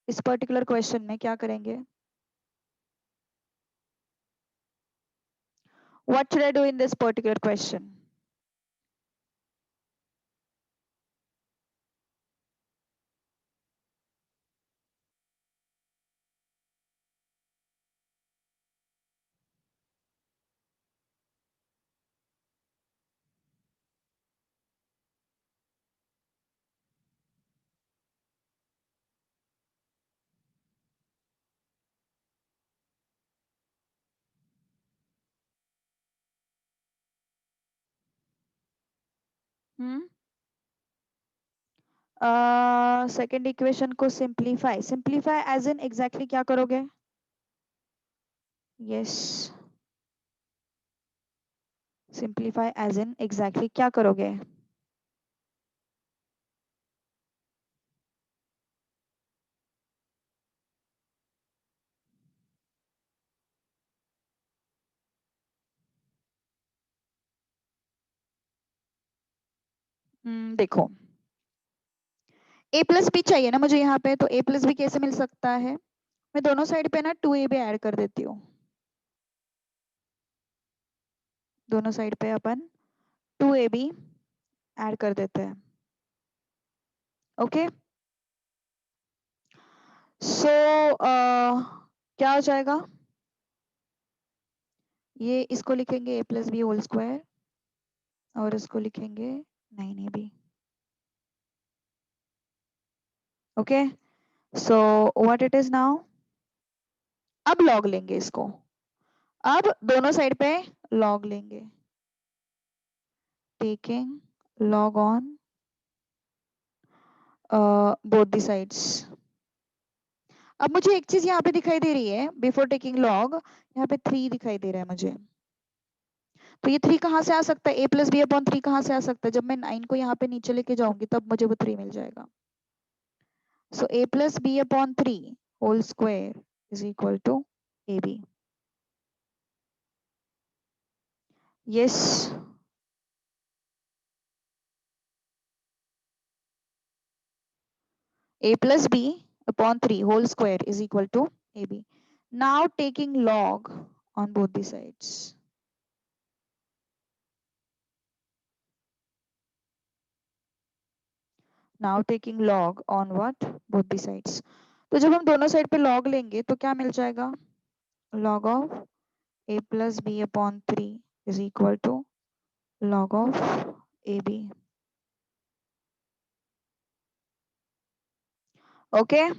इस पर्टिकुलर क्वेश्चन में क्या करेंगे। What should I do in this particular question. Second equation को simplify, simplify as in exactly क्या करोगे। Yes, simplify as in exactly क्या करोगे। देखो, a प्लस बी चाहिए ना मुझे यहाँ पे, तो a प्लस बी कैसे मिल सकता है, मैं दोनों साइड पे ना 2ab ऐड कर देती हूँ। दोनों साइड पे अपन 2ab ऐड कर देते हैं। ओके, सो क्या हो जाएगा, ये इसको लिखेंगे a plus B whole square और इसको लिखेंगे 9ab। Okay, so what it is now, अब लॉग लेंगे इसको, अब दोनों साइड पे लॉग लेंगे, taking log on both the sides. अब मुझे एक चीज यहाँ पे दिखाई दे रही है, बिफोर टेकिंग लॉग यहाँ पे 3 दिखाई दे रहा है मुझे, तो ये 3 कहाँ से आ सकता है, a प्लस बी अपॉन 3 कहाँ से आ सकता है, जब मैं 9 को यहाँ पे नीचे लेके जाऊंगी तब मुझे वो 3 मिल जाएगा। So a plus b upon 3 whole square is equal to ab। Yes, a plus b upon 3 whole square is equal to ab. Now taking log on both the sides. Now taking log on what? Both the sides. तो जब हम दोनों side पे log लेंगे तो क्या मिल जाएगा? Log of a plus b upon 3 is equal to log of ab. Okay?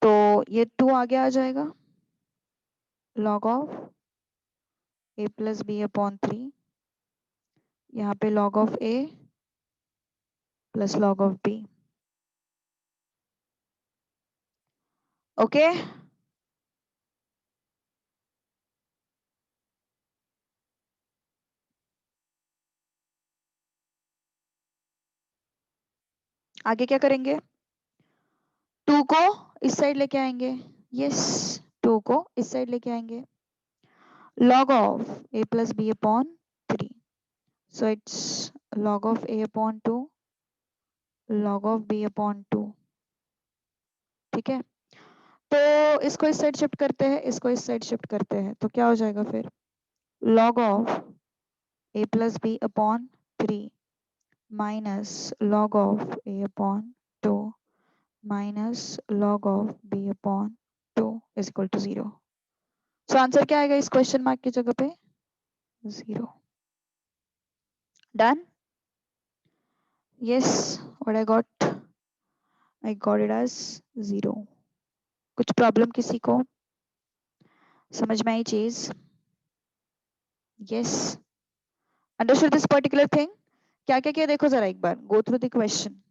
तो ये 2 आगे आ जाएगा, log of a plus b upon 3, यहाँ पे log of a plus log of b. Okay? आगे क्या करेंगे? 2 को इस साइड लेके आएंगे. यस, 2 को इस साइड लेके आएंगे. Log of a plus b upon 3. So it's log of a upon 2, log of b upon 2. ठीक है, तो इसको इस साइड शिफ्ट करते हैं, इसको इस साइड शिफ्ट करते हैं, तो क्या हो जाएगा फिर? log of a plus b upon 3 minus log of a upon 2 minus log of b upon 2 is equal to 0. So answer क्या आएगा इस क्वेश्चन मार्क की जगह पे? 0. Done? Yes, what I got it as 0. कुछ प्रॉब्लम किसी को समझ में आई चीज? Yes, understood this particular thing? क्या क्या किया देखो जरा एक बार, go through the question.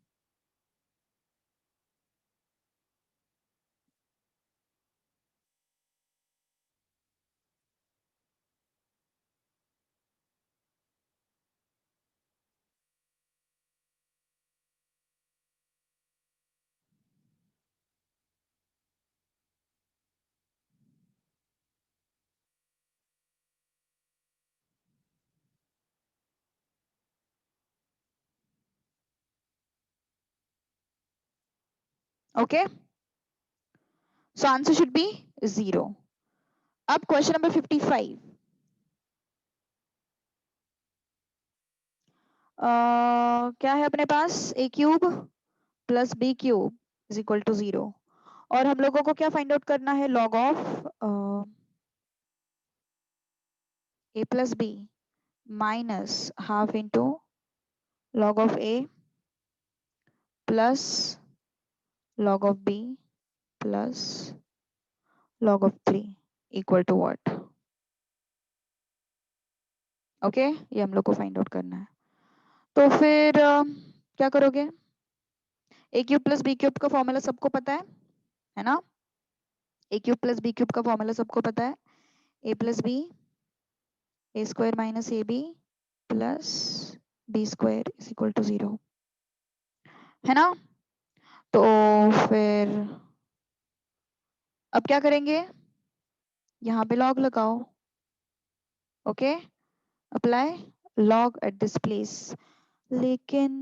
Okay, so answer should be 0. अब क्वेश्चन नंबर 55. क्या है अपने पास? a cube plus b cube is equal to 0, और हम लोगों को क्या फाइंड आउट करना है? log of a plus b minus half into log of a plus log of b plus log of 3 equal to what? Okay, ये हम लोग को फाइंड आउट करना है. तो फिर क्या करोगे? A cube plus B cube का फॉर्मूला सबको पता है ना? A cube plus B cube का फॉर्मूला सबको पता है. A plus B A square minus A B plus B square is equal to 0, है ना? तो फिर अब क्या करेंगे? यहाँ पे लॉग लगाओ. Okay, apply log at this place. लेकिन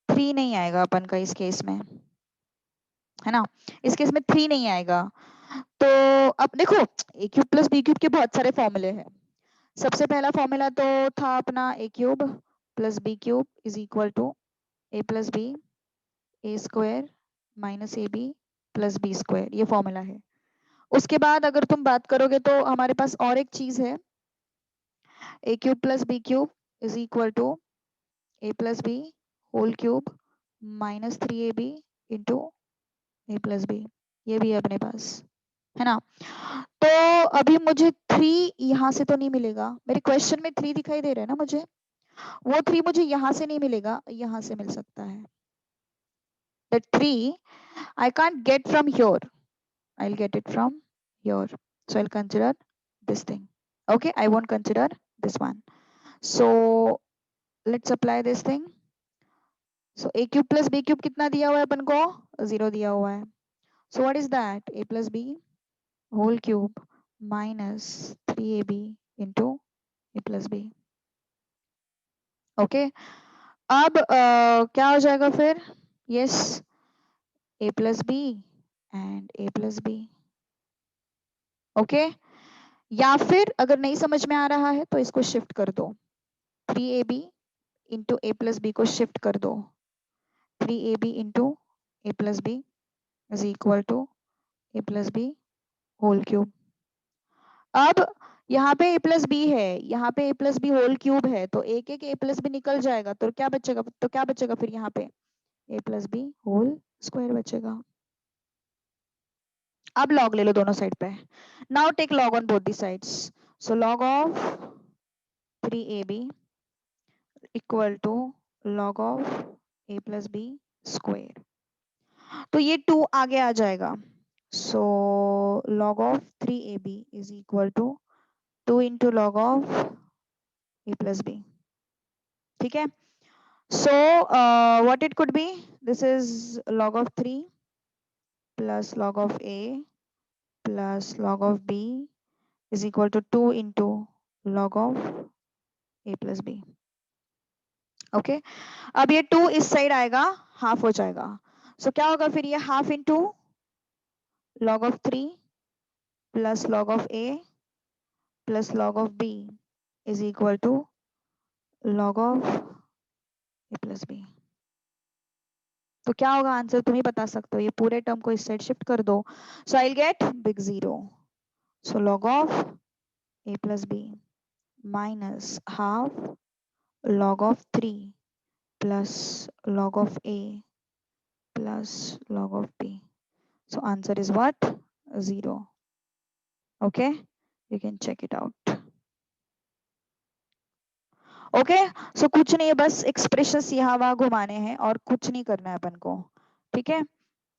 3 नहीं आएगा अपन का इस केस में, है ना? इस केस में 3 नहीं आएगा. तो अब देखो, ए क्यूब प्लस बी क्यूब के बहुत सारे फॉर्मूले हैं. सबसे पहला फॉर्मूला तो था अपना A cube plus B cube is equal to A plus B A square minus A B plus B square, ये फॉर्मूला है. उसके बाद अगर तुम बात करोगे तो हमारे पास और एक चीज है, A cube plus B cube is equal to A plus B whole cube minus 3ab into A plus B, ये भी है अपने पास, है ना? तो अभी मुझे 3 यहाँ से तो नहीं मिलेगा. मेरे क्वेश्चन में 3 दिखाई दे रहा है ना मुझे, वो 3 मुझे यहाँ से नहीं मिलेगा, यहाँ से मिल सकता है. The 3 I can't get from here, I'll get it from here. So I'll consider this thing. Okay, I won't consider this one. So let's apply this thing. So a cube plus b cube कितना दिया हुआ है अपन को? 0 दिया हुआ है. So what is that? A plus b whole cube minus 3ab into A plus B. Okay, अब क्या हो जाएगा फिर? Yes, A plus B and A plus B. Okay, या फिर अगर नहीं समझ में आ रहा है तो इसको शिफ्ट कर दो, 3ab इंटू ए प्लस बी को शिफ्ट कर दो, 3ab into A plus b is equal to A plus B whole cube. अब यहाँ पे ए प्लस बी है, यहाँ पे a plus B whole cube है, तो एक एक ए प्लस बी निकल जाएगा, तो क्या बचेगा? तो क्या बचेगा फिर यहाँ पे? A plus B whole square बचेगा। अब लॉग ले लो दोनों साइड पे। Now take log on both the sides, so log of 3ab equal to log of a plus B square. तो ये 2 आगे आ जाएगा, so log of 3ab is equal to 2 into log of a plus b. ठीक है, so what it could be, this is log of 3 plus log of a plus log of b is equal to 2 into log of a plus b। Okay, अब ये 2 इस side आएगा, half हो जाएगा, सो क्या होगा फिर? ये half into log of 3 plus log of a plus log of b is equal to log of a plus b। तो क्या होगा आंसर? तुम ही बता सकते हो, ये पूरे टर्म को इस साइड शिफ्ट कर दो, so I will get big zero, so log of a plus b minus half log of 3 plus log of a plus log of b. So answer is what? 0. Okay, you can check it out. Okay, so कुछ नहीं है, बस expressions यहाँ वहाँ घुमाने हैं और कुछ नहीं करना है अपन को। ठीक है,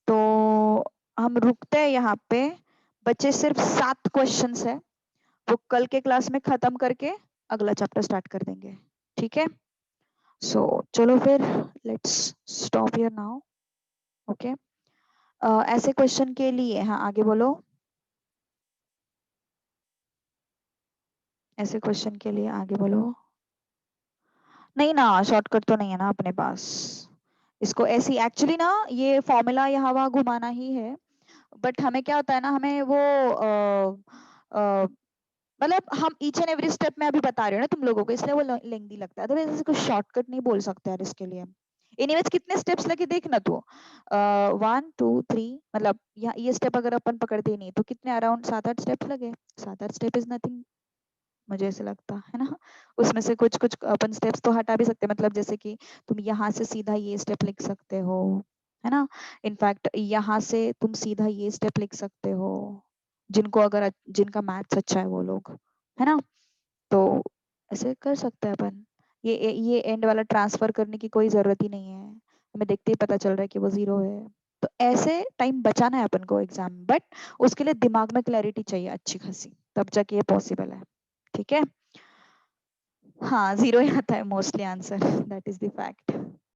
तो हम रुकते हैं यहाँ पे, बच्चे सिर्फ 7 क्वेश्चंस है, वो कल के क्लास में खत्म करके अगला चैप्टर स्टार्ट कर देंगे। ठीक है, सो चलो फिर, let's stop here now. Okay, ऐसे क्वेश्चन के लिए, हाँ आगे बोलो, ऐसे क्वेश्चन के लिए आगे बोलो। नहीं ना, शॉर्टकट तो नहीं है ना अपने पास, इसको ऐसी एक्चुअली ना ये फॉर्मूला यहाँ वहाँ घुमाना ही है, बट हमें क्या होता है ना, हमें वो मतलब हम ईच एंड एवरी स्टेप में अभी बता रहे हो ना तुम लोगों को, इसलिए वो लेंदी लगता है, तो वैसे कुछ शॉर्टकट नहीं बोल सकते यार इसके लिए। एनीवेज कितने स्टेप्स लगे देखना तू, 1 2 3, मतलब ये स्टेप अगर अपन पकड़ते नहीं तो कितने अराउंड 7-8 स्टेप्स लगे। 7-8 स्टेप इज नथिंग, मुझे ऐसे लगता है ना। उसमें से कुछ कुछ अपन स्टेप्स तो हटा भी सकते हैं, मतलब जैसे कि तुम यहाँ से सीधा ये स्टेप लिख सकते हो, है ना। इनफैक्ट यहाँ से तुम सीधा ये स्टेप लिख सकते हो, जिनको अगर जिनका मैथ्स अच्छा है वो लोग, है ना, तो ऐसे कर सकते हैं अपन। ये एंड वाला ट्रांसफर करने की कोई जरूरत ही नहीं है, हमें देखते ही पता चल रहा है कि वो 0 है। तो ऐसे टाइम बचाना है अपन को एग्जाम में, बट उसके लिए दिमाग में क्लैरिटी चाहिए अच्छी खासी, तब जाके ये पॉसिबल है। ठीक है, हाँ 0 ही आता है mostly answer, that is the fact.